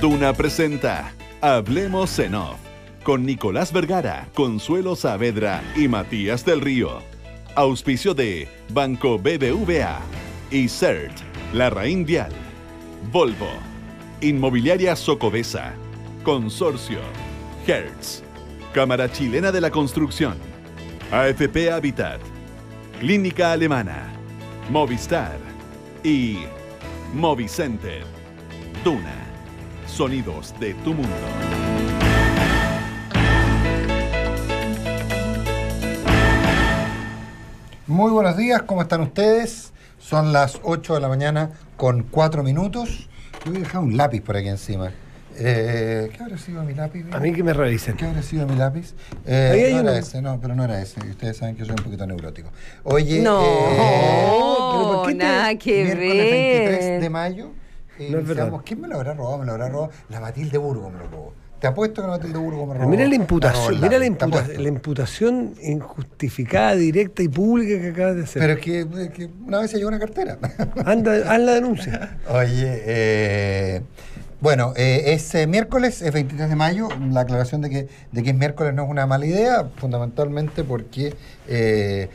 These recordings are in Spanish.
Duna presenta Hablemos en Off con Nicolás Vergara, Consuelo Saavedra y Matías del Río. Auspicio de Banco BBVA y CERT, Larraín Vial, Volvo, Inmobiliaria Socobesa, Consorcio, Hertz, Cámara Chilena de la Construcción, AFP Habitat, Clínica Alemana, Movistar y Movicenter. Duna, sonidos de tu mundo. Muy buenos días, ¿cómo están ustedes? Son las 8 de la mañana con 4 minutos. Yo voy a dejar un lápiz por aquí encima. ¿Qué habrá sido mi lápiz? A mí que me revisen. ¿Qué habrá sido mi lápiz? Ahí hay no uno. era ese, no, pero no era ese. Ustedes saben que yo soy un poquito neurótico. Oye, No, ¿pero por qué nada que miércoles ver. 23 de mayo. No es verdad. ¿Quién me lo habrá robado? Me lo habrá robado la Matilde Burgo, me lo robó. Te apuesto que la Matilde Burgo me robó. Mira la imputación, me robó el mira lápiz, te apuesto. la imputación injustificada, directa y pública que acabas de hacer. Pero es que una vez se llevó una cartera. Haz la denuncia. Oye, bueno, es miércoles, es 23 de mayo. La aclaración de que es miércoles no es una mala idea, fundamentalmente porque esta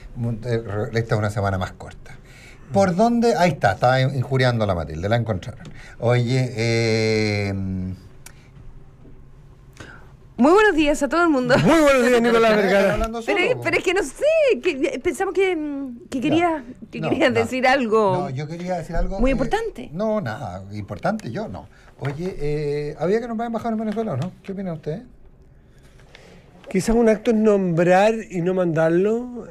es una semana más corta. ¿Por dónde? Ahí está, estaba injuriando a la Matilde, la encontraron. Oye, Muy buenos días a todo el mundo. Muy buenos días, Nicolás Vergara. hablando solo, Pero es que no sé, pensamos que querías decir algo. No, yo quería decir algo. Muy importante. No, nada, importante yo no. Oye, había que nombrar embajador en Venezuela, ¿o no? ¿Qué opinan ustedes? Quizás un acto es nombrar y no mandarlo.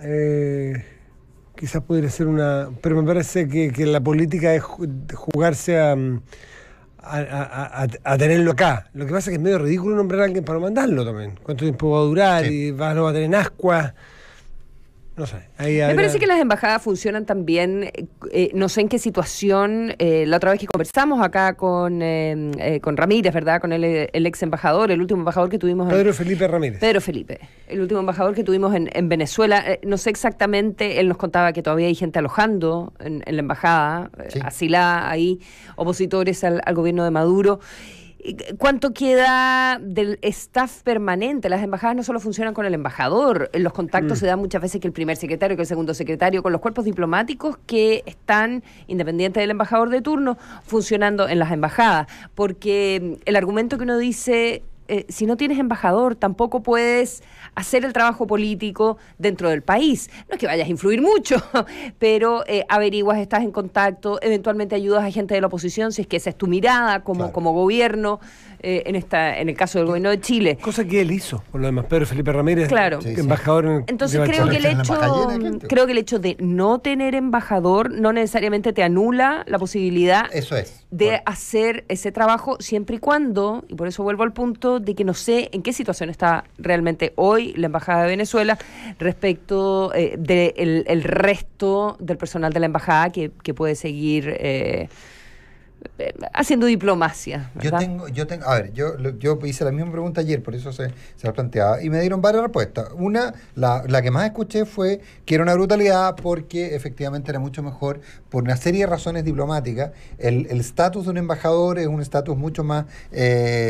Quizás podría ser una... Pero me parece que la política es jugarse a tenerlo acá. Lo que pasa es que es medio ridículo nombrar a alguien para no mandarlo también. ¿Cuánto tiempo va a durar? Sí. Y no va a tener en ascuas. No sé. Me parece que las embajadas funcionan también, no sé en qué situación, la otra vez que conversamos acá con Ramírez, ¿verdad? Con el ex embajador, el último embajador que tuvimos. Pedro Felipe Ramírez. Pedro Felipe, el último embajador que tuvimos en Venezuela. No sé exactamente, él nos contaba que todavía hay gente alojando en la embajada, Sí. asilada ahí, opositores al gobierno de Maduro. ¿Cuánto queda del staff permanente? Las embajadas no solo funcionan con el embajador, los contactos se dan muchas veces que el primer secretario, que el segundo secretario, con los cuerpos diplomáticos que están, independientes del embajador de turno, funcionando en las embajadas. Porque el argumento que uno dice... si no tienes embajador, tampoco puedes hacer el trabajo político dentro del país. No es que vayas a influir mucho, pero averiguas, estás en contacto, eventualmente ayudas a gente de la oposición, si es que esa es tu mirada como gobierno, en el caso del gobierno de Chile. Cosa que él hizo, por lo demás. Pedro Felipe Ramírez, Claro. Sí, embajador en Entonces de creo que, Bachelet. creo que el hecho de no tener embajador no necesariamente te anula la posibilidad Eso es. de hacer ese trabajo siempre y cuando, y por eso vuelvo al punto de que no sé en qué situación está realmente hoy la Embajada de Venezuela respecto del resto del personal de la Embajada que puede seguir haciendo diplomacia, ¿verdad? A ver, yo hice la misma pregunta ayer, por eso se la planteaba, y me dieron varias respuestas. Una, la que más escuché fue que era una brutalidad porque efectivamente era mucho mejor, por una serie de razones diplomáticas. El estatus de un embajador es un estatus mucho más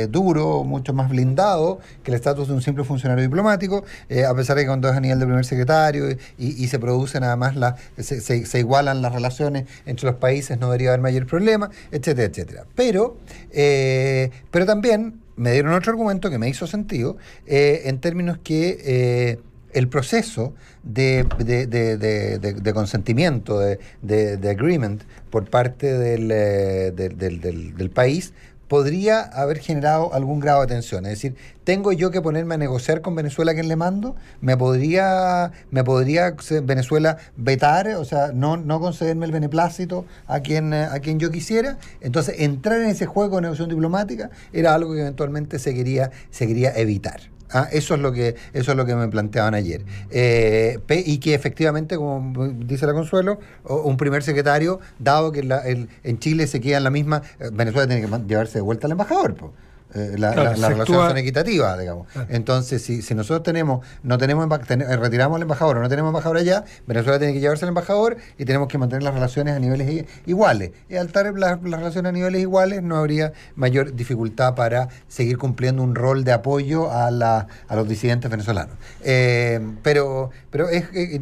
duro, mucho más blindado que el estatus de un simple funcionario diplomático, a pesar de que cuando es a nivel de primer secretario y se producen además, se igualan las relaciones entre los países, no debería haber mayor problema, etcétera, etcétera. Pero también me dieron otro argumento que me hizo sentido, en términos que el proceso de consentimiento, de agreement por parte del país podría haber generado algún grado de tensión. Es decir, ¿tengo yo que ponerme a negociar con Venezuela a quien le mando? ¿Me podría Venezuela vetar, o sea, no concederme el beneplácito a quien yo quisiera? Entonces, entrar en ese juego de negociación diplomática era algo que eventualmente se quería evitar. Eso es lo que me planteaban ayer. Y que efectivamente, como dice la Consuelo, un primer secretario, dado que en Chile se queda en la misma, Venezuela tiene que llevarse de vuelta al embajador, la relación equitativa, digamos. Claro. Entonces, si nosotros retiramos al embajador o no tenemos embajador allá, Venezuela tiene que llevarse al embajador y tenemos que mantener las relaciones a niveles iguales. Y al estar las relaciones a niveles iguales no habría mayor dificultad para seguir cumpliendo un rol de apoyo a los disidentes venezolanos. Pero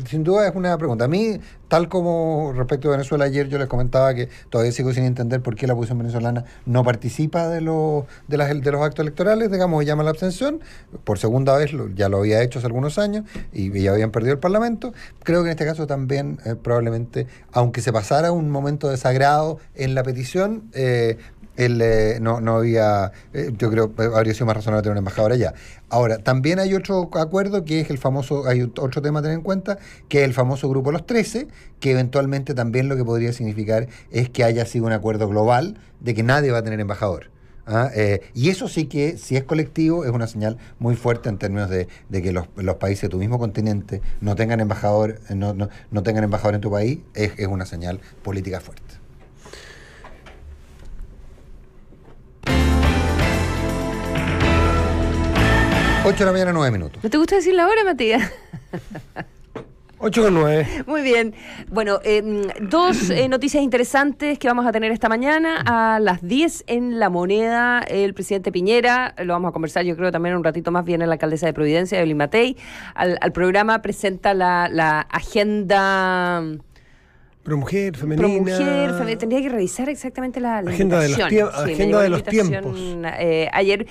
sin duda es una pregunta. A mí, tal como respecto a Venezuela, ayer yo les comentaba que todavía sigo sin entender por qué la oposición venezolana no participa de los actos electorales, digamos, y llama a la abstención. Por segunda vez, ya lo había hecho hace algunos años y ya habían perdido el Parlamento. Creo que en este caso también probablemente, aunque se pasara un momento de desagrado en la petición, no había, yo creo que habría sido más razonable tener un embajador allá. Ahora, también hay otro acuerdo que es hay otro tema a tener en cuenta, que es el famoso Grupo Los 13, que eventualmente también lo que podría significar es que haya sido un acuerdo global de que nadie va a tener embajador. Y eso sí que, si es colectivo, es una señal muy fuerte en términos de que los países de tu mismo continente no tengan embajador, no tengan embajador en tu país, es una señal política fuerte. 8 de la mañana, 9 minutos. ¿No te gusta decir la hora, Matías? 8:09. Muy bien. Bueno, dos noticias interesantes que vamos a tener esta mañana. A las 10 en La Moneda, el presidente Piñera, lo vamos a conversar yo creo también un ratito más, viene la alcaldesa de Providencia, Evelyn Matei. Al programa presenta la agenda... Promujer, femenina. Tendría que revisar exactamente la agenda de los tiempos. Ayer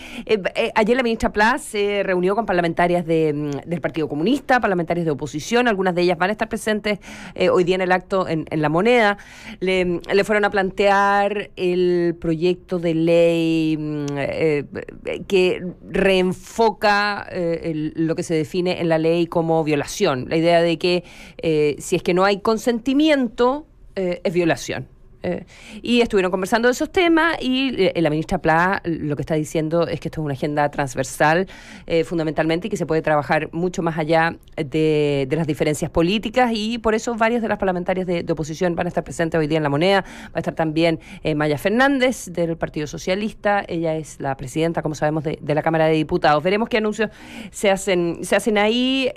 la ministra Pla se reunió con parlamentarias del Partido Comunista, parlamentarias de oposición, algunas de ellas van a estar presentes hoy día en el acto en La Moneda. Le fueron a plantear el proyecto de ley que reenfoca lo que se define en la ley como violación. La idea de que si es que no hay consentimiento, es violación. Y estuvieron conversando de esos temas y la ministra Pla lo que está diciendo es que esto es una agenda transversal fundamentalmente y que se puede trabajar mucho más allá de las diferencias políticas y por eso varias de las parlamentarias de oposición van a estar presentes hoy día en La Moneda. Va a estar también Maya Fernández del Partido Socialista, ella es la presidenta, como sabemos, de la Cámara de Diputados. Veremos qué anuncios se hacen ahí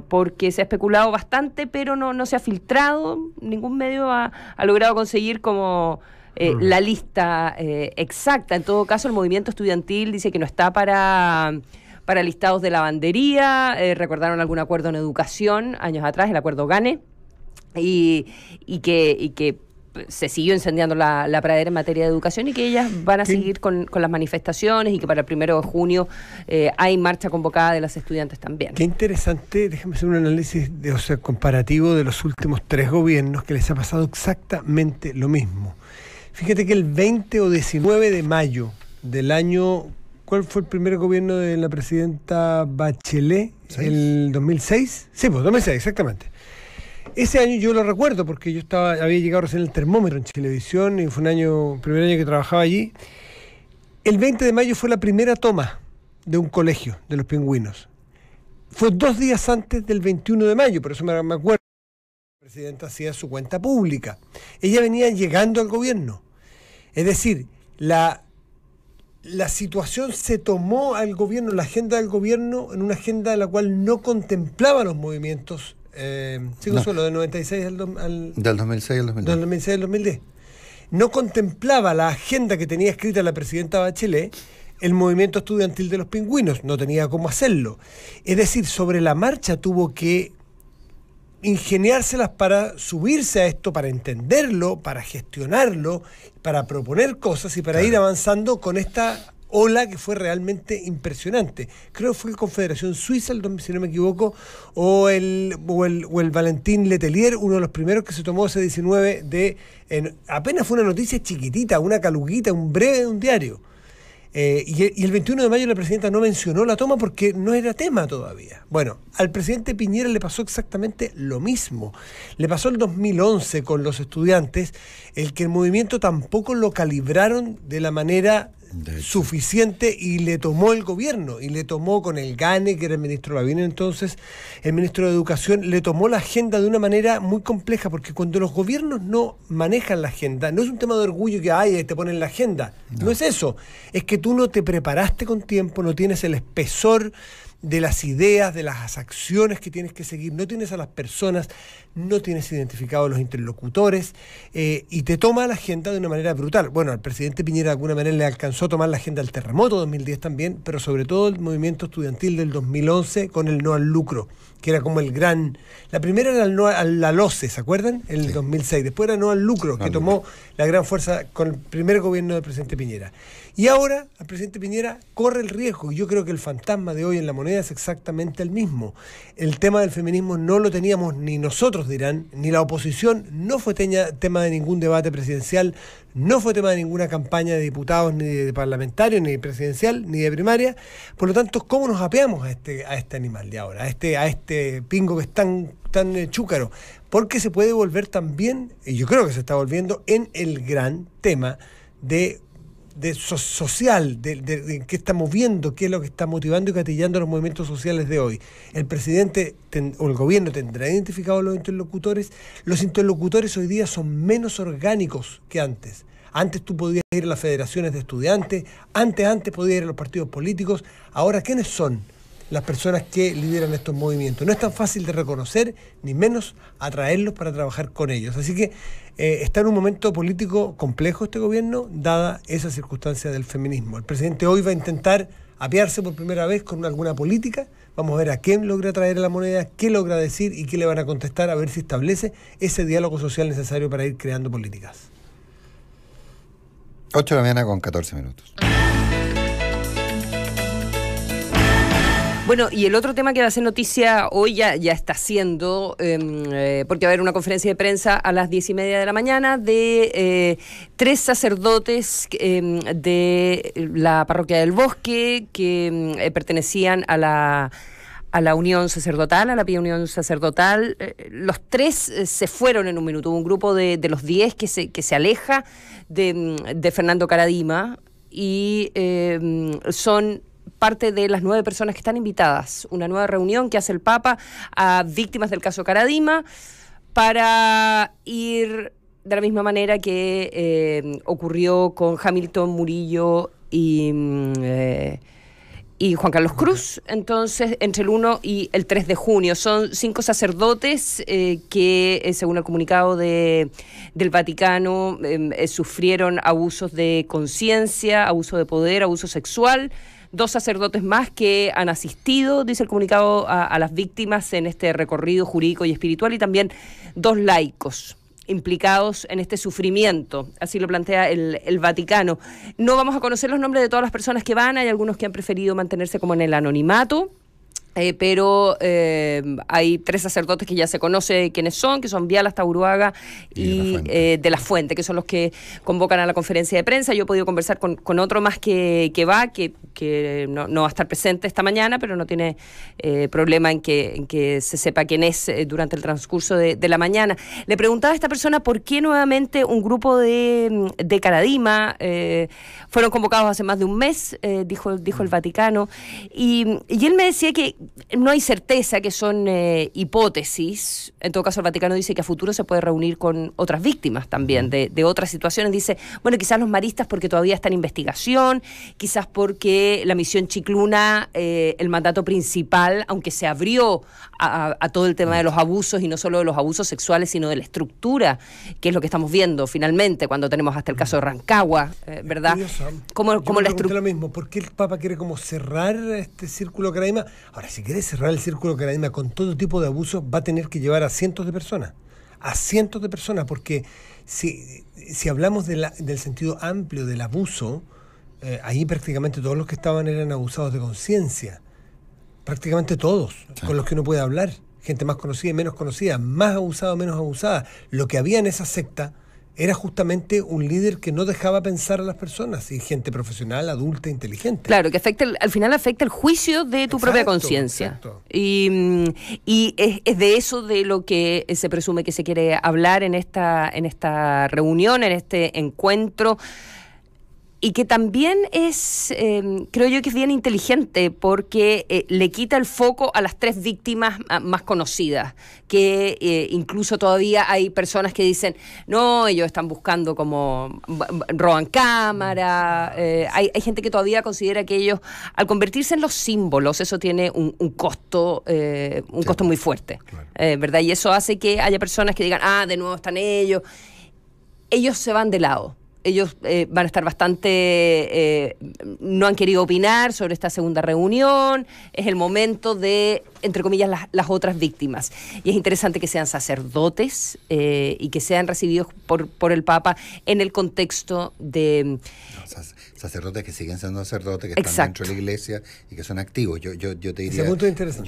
porque se ha especulado bastante, pero no se ha filtrado, ningún medio ha logrado conseguir como la lista exacta. En todo caso, el movimiento estudiantil dice que no está para listados de lavandería. Recordaron algún acuerdo en educación años atrás, el acuerdo GANE, y que se siguió incendiando la pradera en materia de educación y que ellas van a seguir con las manifestaciones y que para el 1 de junio hay marcha convocada de las estudiantes también. Qué interesante, déjame hacer un análisis comparativo de los últimos 3 gobiernos que les ha pasado exactamente lo mismo. Fíjate que el 20 o 19 de mayo del año, ¿cuál fue el primer gobierno de la presidenta Bachelet? ¿6? ¿El 2006? Sí, pues 2006, exactamente. Ese año yo lo recuerdo porque yo había llegado recién el termómetro en Chilevisión y fue el primer año que trabajaba allí. El 20 de mayo fue la primera toma de un colegio de los Pingüinos. Fue 2 días antes del 21 de mayo, por eso me acuerdo. La presidenta hacía su cuenta pública. Ella venía llegando al gobierno. Es decir, la situación se tomó al gobierno, la agenda del gobierno, en una agenda en la cual no contemplaba los movimientos. Solo del 96 del 2006 al 2010. Del 2006 al 2010. No contemplaba la agenda que tenía escrita la presidenta Bachelet, el movimiento estudiantil de los Pingüinos, no tenía cómo hacerlo. Es decir, sobre la marcha tuvo que ingeniárselas para subirse a esto, para entenderlo, para gestionarlo, para proponer cosas y para ir avanzando con esta ola que fue realmente impresionante. Creo que fue Confederación Suiza, si no me equivoco, o el Valentín Letelier, uno de los primeros que se tomó ese 19 apenas fue una noticia chiquitita, una caluguita, un breve de un diario. Y el 21 de mayo la presidenta no mencionó la toma porque no era tema todavía. Bueno, al presidente Piñera le pasó exactamente lo mismo. Le pasó el 2011 con los estudiantes, el que el movimiento tampoco lo calibraron de la manera suficiente, y le tomó el gobierno, y le tomó con el GANE, que era el ministro Lavín entonces, el ministro de Educación, le tomó la agenda de una manera muy compleja, porque cuando los gobiernos no manejan la agenda, no es un tema de orgullo que te ponen la agenda, no es eso, es que tú no te preparaste con tiempo, no tienes el espesor de las ideas, de las acciones que tienes que seguir, no tienes a las personas, no tienes identificados los interlocutores, y te toma la agenda de una manera brutal. Bueno, al presidente Piñera de alguna manera le alcanzó a tomar la agenda del terremoto 2010 también, pero sobre todo el movimiento estudiantil del 2011 con el no al lucro, que era como el gran... La primera era el no a la LOCE, ¿se acuerdan? En el 2006. Después era no al lucro, que tomó la gran fuerza con el primer gobierno del presidente Piñera. Y ahora el presidente Piñera corre el riesgo, y yo creo que el fantasma de hoy en la moneda es exactamente el mismo. El tema del feminismo no lo teníamos ni nosotros, dirán, ni la oposición, no fue tema de ningún debate presidencial, no fue tema de ninguna campaña de diputados, ni de parlamentarios, ni de presidencial, ni de primaria. Por lo tanto, ¿cómo nos apeamos a este animal de ahora, a este pingo que es tan chúcaro? Porque se puede volver también, y yo creo que se está volviendo, en el gran tema social, de qué estamos viendo, qué es lo que está motivando y gatillando los movimientos sociales de hoy. El presidente o el gobierno tendrá identificados los interlocutores hoy día son menos orgánicos que antes. Antes tú podías ir a las federaciones de estudiantes, antes podías ir a los partidos políticos. Ahora, ¿quiénes son las personas que lideran estos movimientos? No es tan fácil de reconocer, ni menos atraerlos para trabajar con ellos. Así que está en un momento político complejo este gobierno, dada esa circunstancia del feminismo. El presidente hoy va a intentar apearse por primera vez con alguna política. Vamos a ver a quién logra traer a la moneda, qué logra decir y qué le van a contestar, a ver si establece ese diálogo social necesario para ir creando políticas. 8 de la mañana con 14 minutos. Bueno, y el otro tema que va a ser noticia hoy ya está siendo, porque va a haber una conferencia de prensa a las 10:30 de la mañana de 3 sacerdotes de la parroquia del Bosque que pertenecían a la Unión Sacerdotal, a la Pía Unión Sacerdotal. Los 3 se fueron en un minuto. Hubo un grupo de los 10 que se aleja de Fernando Karadima y son parte de las 9 personas que están invitadas. Una nueva reunión que hace el Papa a víctimas del caso Karadima para ir de la misma manera que ocurrió con Hamilton, Murillo y Juan Carlos Cruz. Entonces, entre el 1 y el 3 de junio. Son 5 sacerdotes que, según el comunicado del Vaticano, sufrieron abusos de conciencia, abuso de poder, abuso sexual. 2 sacerdotes más que han asistido, dice el comunicado, a las víctimas en este recorrido jurídico y espiritual, y también 2 laicos implicados en este sufrimiento, así lo plantea el Vaticano. No vamos a conocer los nombres de todas las personas que van, hay algunos que han preferido mantenerse como en el anonimato, pero hay 3 sacerdotes que ya se conoce quiénes son, que son Vialas, Tauruaga y de la Fuente, que son los que convocan a la conferencia de prensa. Yo he podido conversar con otro más que no va a estar presente esta mañana, pero no tiene problema en que se sepa quién es durante el transcurso de la mañana. Le preguntaba a esta persona por qué nuevamente un grupo de Karadima fueron convocados hace más de un mes, dijo el Vaticano, y él me decía que no hay certeza, que son hipótesis. En todo caso, el Vaticano dice que a futuro se puede reunir con otras víctimas también de otras situaciones. Dice, bueno, quizás los maristas porque todavía está en investigación, quizás porque la misión Chicluna, el mandato principal, aunque se abrió a todo el tema de los abusos, y no solo de los abusos sexuales, sino de la estructura, que es lo que estamos viendo finalmente cuando tenemos hasta el caso de Rancagua, ¿verdad? Como la estructura. Lo mismo, ¿por qué el Papa quiere como cerrar este círculo Karadima? Ahora, si quiere cerrar el círculo Karadima con todo tipo de abusos, va a tener que llevar a cientos de personas, porque si hablamos del sentido amplio del abuso, ahí prácticamente todos los que estaban eran abusados de conciencia, prácticamente todos, sí, con los que uno puede hablar, gente más conocida y menos conocida, más abusada o menos abusada. Lo que había en esa secta era justamente un líder que no dejaba pensar a las personas, y gente profesional, adulta, inteligente. Claro, que al final afecta el juicio de tu propia conciencia. Y es de eso de lo que se presume que se quiere hablar en esta reunión, en este encuentro. Y que también es, creo yo que es bien inteligente porque le quita el foco a las 3 víctimas más conocidas, que incluso todavía hay personas que dicen, no, ellos están buscando como roban cámara, hay gente que todavía considera que ellos, al convertirse en los símbolos, eso tiene un costo, costo muy fuerte, claro. ¿Verdad? Y eso hace que haya personas que digan, de nuevo están ellos se van de lado. Ellos van a estar bastante... no han querido opinar sobre esta segunda reunión. Es el momento de, entre comillas, las otras víctimas. Y es interesante que sean sacerdotes y que sean recibidos por el Papa en el contexto de... sacerdotes que siguen siendo sacerdotes, que están dentro de la iglesia y que son activos. Yo te diría, yo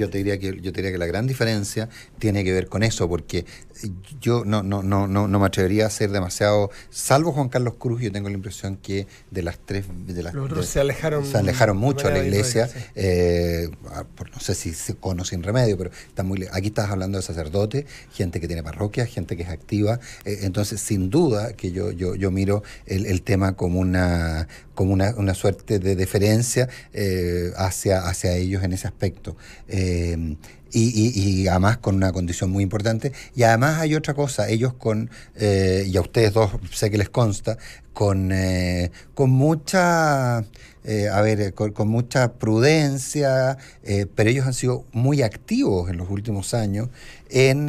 te diría que la gran diferencia tiene que ver con eso, porque yo no me atrevería a ser demasiado, salvo Juan Carlos Cruz, yo tengo la impresión que de las 3 los otros se alejaron mucho de la iglesia, no sé si con o sin remedio, pero aquí estás hablando de sacerdotes, gente que tiene parroquias, gente que es activa, entonces sin duda que yo miro el tema como una suerte de deferencia hacia ellos en ese aspecto. Y además con una condición muy importante. Y además hay otra cosa, ellos y a ustedes dos sé que les consta, con mucha... con mucha prudencia, pero ellos han sido muy activos en los últimos años en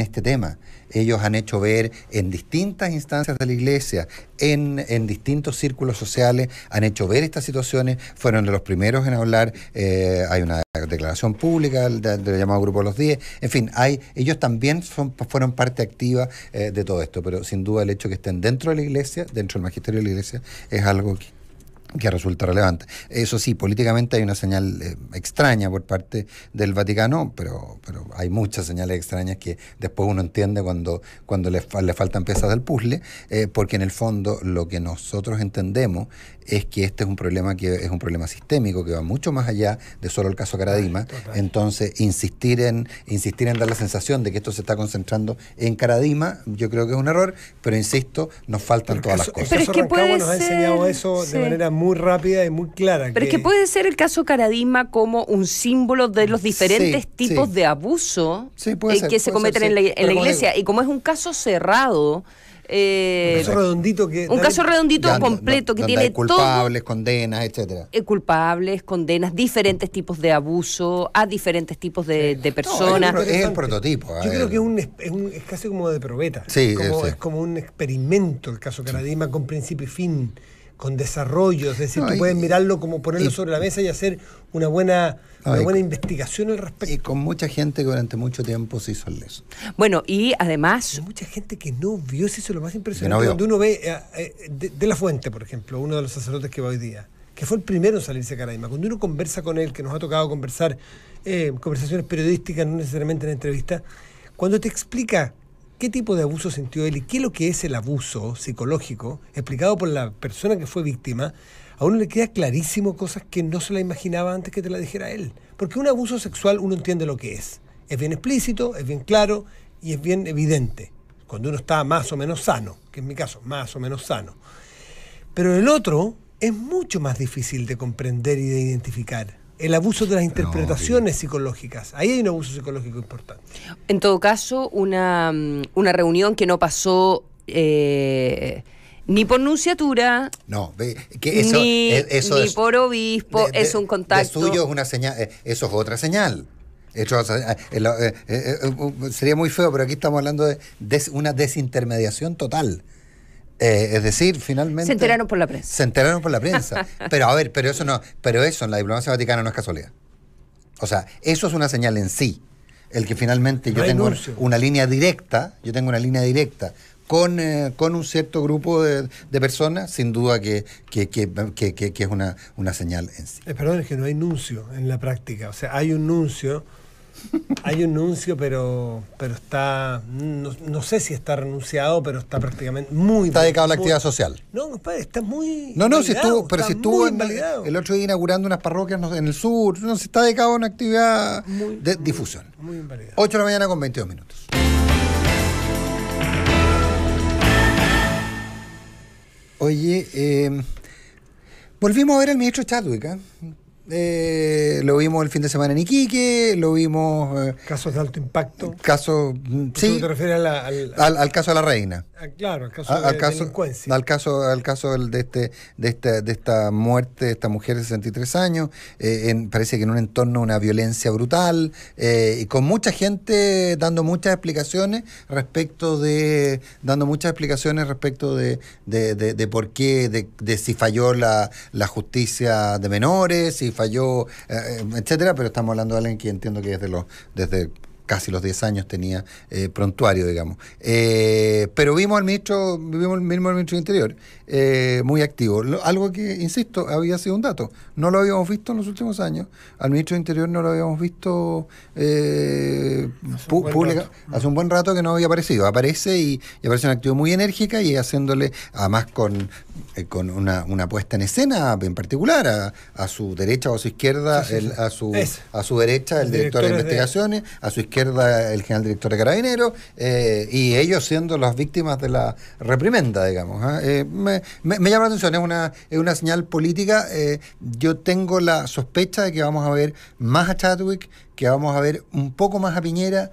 este tema. Ellos han hecho ver en distintas instancias de la iglesia, en distintos círculos sociales, han hecho ver estas situaciones, fueron de los primeros en hablar, hay una declaración pública del llamado Grupo de los 10, en fin, ellos también fueron parte activa de todo esto, pero sin duda el hecho que estén dentro de la iglesia, dentro del magisterio de la iglesia, es algo que resulta relevante. Eso sí, políticamente hay una señal extraña por parte del Vaticano, pero hay muchas señales extrañas que después uno entiende cuando le faltan piezas del puzzle, porque en el fondo lo que nosotros entendemos es que este es un problema sistémico que va mucho más allá de solo el caso Caradima. Entonces insistir en dar la sensación de que esto se está concentrando en Caradima, yo creo que es un error, pero insisto, nos faltan todas las cosas. Pero es que Rancagua nos ha enseñado eso de manera muy rápida y muy clara. Pero es que puede ser el caso Caradima como un símbolo de los diferentes tipos de abuso que se cometen en la iglesia. Y como es un caso cerrado... un caso redondito completo que tiene culpables, condenas, etcétera. Culpables, condenas, diferentes tipos de abuso a diferentes tipos de personas. Es el prototipo. Yo creo que es casi como de probeta. Es como un experimento el caso Caradima con principio y fin, con desarrollo. Es decir, tú puedes mirarlo como ponerlo sobre la mesa y hacer una buena investigación al respecto. Y con mucha gente que durante mucho tiempo se hizo el leso. Bueno, y además... Hay mucha gente que no vio, eso es lo más impresionante. Cuando uno ve de la Fuente, por ejemplo, uno de los sacerdotes que va hoy día, que fue el primero en salirse de Caradima, cuando uno conversa con él, que nos ha tocado conversar, conversaciones periodísticas, no necesariamente en entrevista, cuando te explica qué tipo de abuso sintió él y qué es lo que es el abuso psicológico, explicado por la persona que fue víctima, a uno le queda clarísimo cosas que no se la imaginaba antes que te la dijera él. Porque un abuso sexual uno entiende lo que es. Es bien explícito, es bien claro y es bien evidente. Cuando uno está más o menos sano, que en mi caso, más o menos sano. Pero el otro es mucho más difícil de comprender y de identificar. El abuso de las interpretaciones psicológicas. Ahí hay un abuso psicológico importante. En todo caso, una reunión que no pasó ni por nunciatura, ni por obispo, es un contacto. De suyo es una señal, eso es otra señal. Sería muy feo, pero aquí estamos hablando de una desintermediación total. Es decir, finalmente... Se enteraron por la prensa. Pero eso en la diplomacia vaticana no es casualidad. O sea, eso es una señal en sí. El que finalmente yo tengo una línea directa con un cierto grupo de personas, sin duda que es una señal en sí. Perdón, es que no hay nuncio en la práctica. O sea, hay un nuncio, pero está, no sé si está renunciado, pero está prácticamente está dedicado a la actividad social. No, compadre, está muy si estuvo el otro día inaugurando unas parroquias en el sur, se está dedicado a una actividad de difusión. Muy invalidado. 8 de la mañana con 22 minutos. Oye, Volvimos a ver al ministro Chadwick, lo vimos el fin de semana en Iquique, lo vimos... Casos de alto impacto. Sí, ¿Te refieres al caso de la reina. Claro, al caso de delincuencia. Al caso de esta muerte de esta mujer de 63 años, parece que en un entorno de una violencia brutal, y con mucha gente dando muchas explicaciones respecto de por qué, de si falló la justicia de menores, si falló, etcétera, pero estamos hablando de alguien que entiendo que desde casi los 10 años tenía prontuario, digamos. Pero vimos al ministro del Interior muy activo. Algo que, insisto, había sido un dato. No lo habíamos visto en los últimos años. Al ministro del Interior no lo habíamos visto hace un buen rato que no había aparecido. Aparece y aparece una actividad muy enérgica y haciéndole, además con una puesta en escena en particular, a su derecha o a su izquierda, a su derecha el director de investigaciones, a su izquierda el general director de Carabineros, y ellos siendo las víctimas de la reprimenda, digamos. Me llama la atención, es una señal política. Yo tengo la sospecha de que vamos a ver más a Chadwick, que vamos a ver un poco más a Piñera.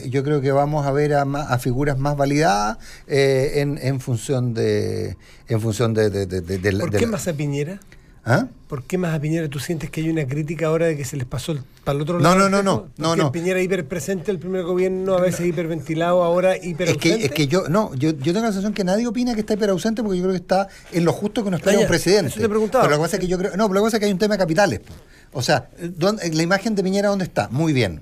Yo creo que vamos a ver a figuras más validadas en función de ¿Por qué más a Piñera? ¿Ah? ¿Por qué más a Piñera? ¿Tú sientes que hay una crítica ahora de que se les pasó para el otro lado? No. Piñera hiperpresente, el primer gobierno, a veces hiperventilado, ahora hiperausente. Es que yo tengo la sensación que nadie opina que está hiperausente, porque yo creo que está en lo justo que nos trae un presidente. Eso te preguntaba. Pero lo que pasa es que pero lo que pasa es que hay un tema de capitales. O sea, la imagen de Piñera, ¿dónde está? Muy bien.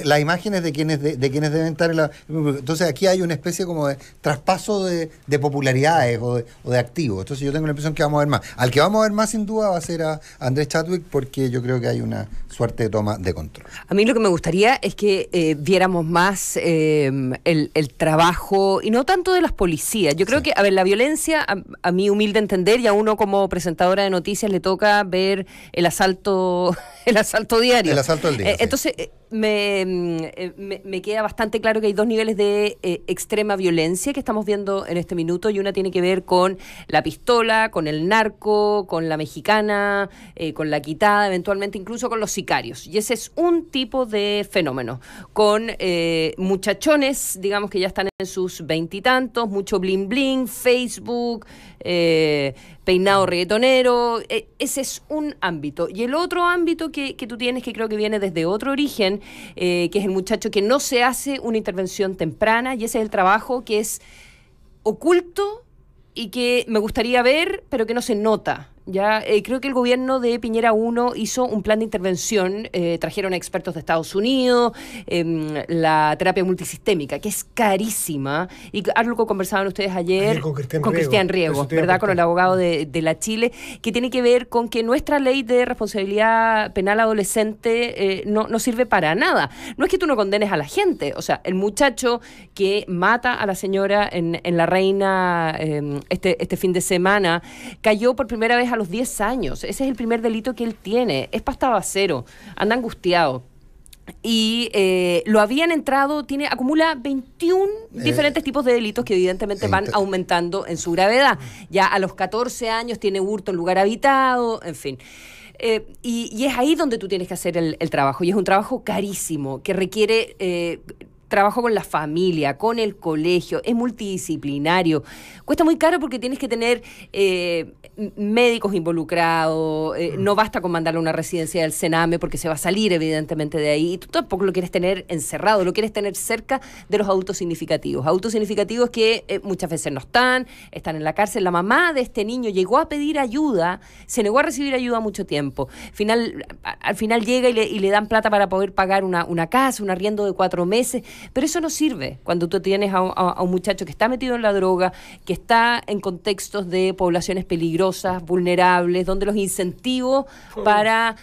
Las imágenes de quienes deben estar en la... Entonces aquí hay una especie como de traspaso de popularidades o de activos. Entonces yo tengo la impresión que vamos a ver más. Al que vamos a ver más sin duda va a ser a Andrés Chadwick, porque yo creo que hay una suerte de toma de control. A mí lo que me gustaría es que viéramos más el trabajo, y no tanto de las policías. Yo creo que, a ver, la violencia, a mi humilde entender, y a uno como presentadora de noticias le toca ver el asalto diario. El asalto del día. Entonces, me queda bastante claro que hay dos niveles de extrema violencia que estamos viendo en este minuto, y una tiene que ver con la pistola, con el narco, con la mexicana, con la quitada, eventualmente incluso con los sicarios. Y ese es un tipo de fenómeno, con muchachones, digamos, que ya están en sus veintitantos, mucho bling bling, Facebook, peinado reggaetonero. Ese es un ámbito. Y el otro ámbito que tú tienes, que creo que viene desde otro origen, que es el muchacho que no se hace una intervención temprana, y ese es el trabajo que es oculto y que me gustaría ver, pero que no se nota. Ya creo que el gobierno de Piñera 1 hizo un plan de intervención, trajeron a expertos de Estados Unidos, la terapia multisistémica, que es carísima, y algo que conversaban ustedes ayer con Cristian Riego, ¿verdad? Con el abogado de la Chile, que tiene que ver con que nuestra ley de responsabilidad penal adolescente no sirve para nada. No es que tú no condenes a la gente, o sea, el muchacho que mata a la señora en La Reina este fin de semana, cayó por primera vez a los 10 años. Ese es el primer delito que él tiene. Es pasta basero. Anda angustiado. Y lo habían entrado, acumula 21 diferentes tipos de delitos que evidentemente van aumentando en su gravedad. Ya a los 14 años tiene hurto en lugar habitado, en fin. Y es ahí donde tú tienes que hacer el trabajo. Y es un trabajo carísimo, que requiere... trabajo con la familia, con el colegio, es multidisciplinario. Cuesta muy caro porque tienes que tener médicos involucrados, no basta con mandarle a una residencia del Sename porque se va a salir evidentemente de ahí, y tú tampoco lo quieres tener encerrado, lo quieres tener cerca de los adultos significativos. Adultos significativos que muchas veces no están en la cárcel. La mamá de este niño llegó a pedir ayuda, se negó a recibir ayuda mucho tiempo. Al final llega y le dan plata para poder pagar una casa, un arriendo de 4 meses. Pero eso no sirve cuando tú tienes a un muchacho que está metido en la droga, que está en contextos de poblaciones peligrosas, vulnerables, donde los incentivos para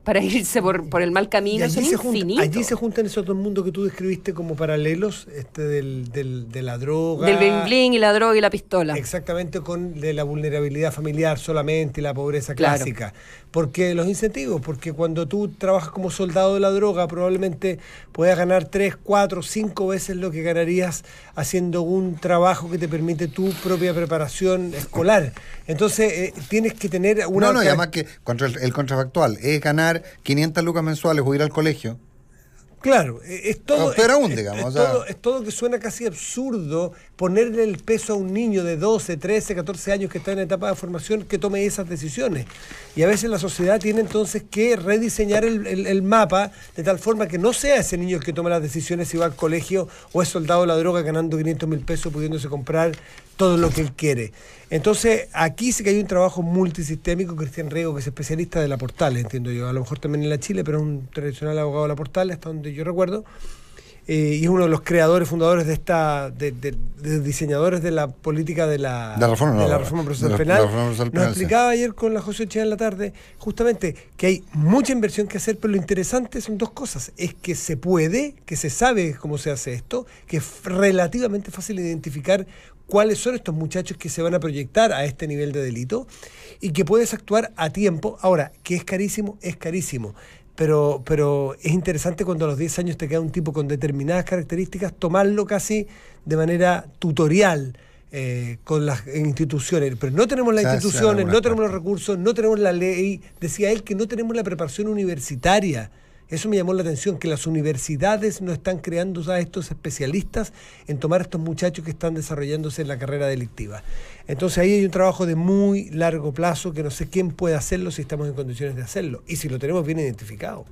para irse por el mal camino, son infinitos. Allí se juntan esos dos mundos que tú describiste como paralelos, de la droga. Del bling bling y la droga y la pistola. Exactamente, con de la vulnerabilidad familiar solamente y la pobreza clásica. Porque los incentivos, porque cuando tú trabajas como soldado de la droga, probablemente puedas ganar 3, 4, 5 veces lo que ganarías haciendo un trabajo que te permite tu propia preparación escolar. Entonces, tienes que tener una... y además que el contrafactual es ganar 500 lucas mensuales o ir al colegio. Claro, es todo. Pero aún, digamos. Es todo que suena casi absurdo ponerle el peso a un niño de 12, 13, 14 años que está en etapa de formación que tome esas decisiones. Y a veces la sociedad tiene entonces que rediseñar el mapa de tal forma que no sea ese niño el que toma las decisiones si va al colegio o es soldado de la droga ganando 500.000 pesos pudiéndose comprar todo lo que él quiere. Entonces, aquí sí que hay un trabajo multisistémico. Cristian Rego, que es especialista de la Portales, entiendo yo, a lo mejor también en la Chile, pero es un tradicional abogado de la Portales, hasta donde yo recuerdo, y es uno de los creadores, fundadores de diseñadores de la política de la reforma procesal penal. Nos explicaba ayer con la José Ochea en la tarde, justamente, que hay mucha inversión que hacer, pero lo interesante son dos cosas. Es que se puede, que se sabe cómo se hace esto, que es relativamente fácil identificar cuáles son estos muchachos que se van a proyectar a este nivel de delito y que puedes actuar a tiempo. Ahora, que es carísimo, pero es interesante cuando a los 10 años te queda un tipo con determinadas características, tomarlo casi de manera tutorial con las instituciones. Pero no tenemos las instituciones, no tenemos los recursos, no tenemos la ley. Decía él que no tenemos la preparación universitaria. Eso me llamó la atención, que las universidades no están creando a estos especialistas en tomar a estos muchachos que están desarrollándose en la carrera delictiva. Entonces ahí hay un trabajo de muy largo plazo que no sé quién puede hacerlo si estamos en condiciones de hacerlo y si lo tenemos bien identificado.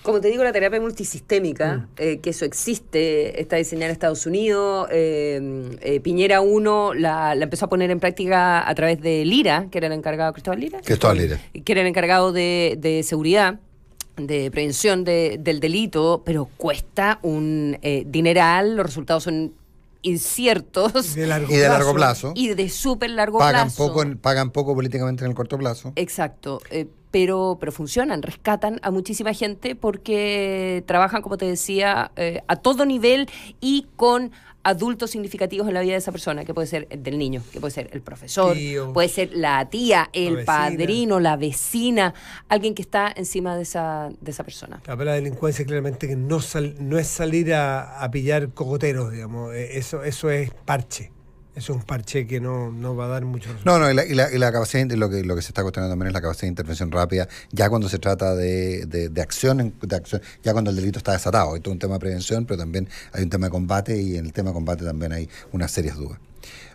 Como te digo, la terapia multisistémica, que eso existe, está diseñada en Estados Unidos. Piñera 1 la empezó a poner en práctica a través de Lira, que era el encargado, Cristóbal Lira, que era el encargado de seguridad, de prevención del delito, pero cuesta un dineral, los resultados son inciertos. Y de largo plazo. Y de súper largo plazo. Pagan poco políticamente en el corto plazo. Exacto. Pero funcionan, rescatan a muchísima gente porque trabajan, como te decía, a todo nivel y con adultos significativos en la vida de esa persona, que puede ser del niño, que puede ser el profesor, tío, puede ser la tía, el padrino, la vecina, alguien que está encima de esa persona. La delincuencia claramente que no es salir a pillar cogoteros, digamos, eso es parche. Eso es un parche que no va a dar mucho resultado. No, y la capacidad, lo que se está cuestionando también es la capacidad de intervención rápida, ya cuando se trata de acción, ya cuando el delito está desatado. Hay todo un tema de prevención, pero también hay un tema de combate, y en el tema de combate también hay unas serias dudas.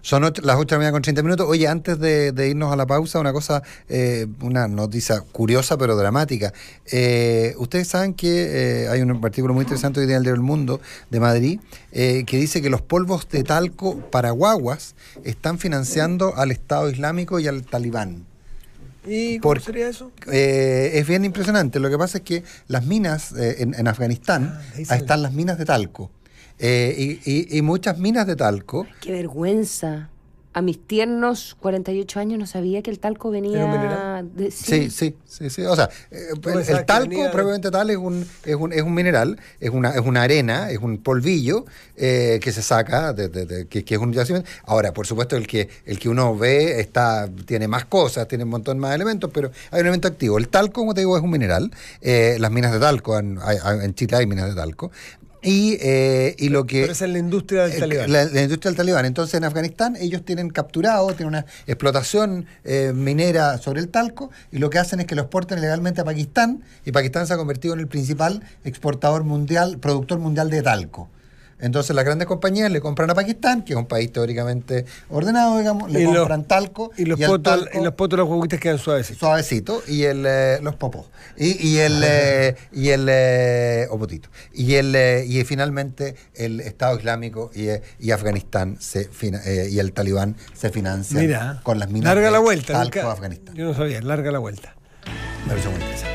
Son las 8:30 Oye, antes de irnos a la pausa, una noticia curiosa pero dramática. Ustedes saben que hay un artículo muy interesante hoy día en el Diario del Mundo de Madrid que dice que los polvos de talco para guaguas están financiando al Estado Islámico y al Talibán. ¿Y cómo sería eso? Es bien impresionante. Lo que pasa es que las minas en Afganistán, ahí están las minas de talco. Y muchas minas de talco. ¡Qué vergüenza! A mis tiernos 48 años no sabía que el talco venía de... Sí. O sea, el talco propiamente tal es un mineral, es una arena, es un polvillo que se saca, que es un yacimiento. Ahora, por supuesto, el que uno ve tiene más cosas, tiene un montón más elementos, pero hay un elemento activo. El talco, como te digo, es un mineral. Las minas de talco, en Chile hay minas de talco. Pero esa es la industria del Talibán. La industria del Talibán. Entonces, en Afganistán, ellos tienen una explotación minera sobre el talco, y lo que hacen es que lo exportan ilegalmente a Pakistán, y Pakistán se ha convertido en el principal productor mundial de talco. Entonces las grandes compañías le compran a Pakistán, que es un país teóricamente ordenado, digamos, le compran talco. Y los potos de los huevitos quedan suavecitos. Y los popos. Y finalmente el Estado Islámico y Afganistán y el Talibán se financian con las minas larga la vuelta, talco de Afganistán. Yo no sabía, larga la vuelta. Me parece muy interesante.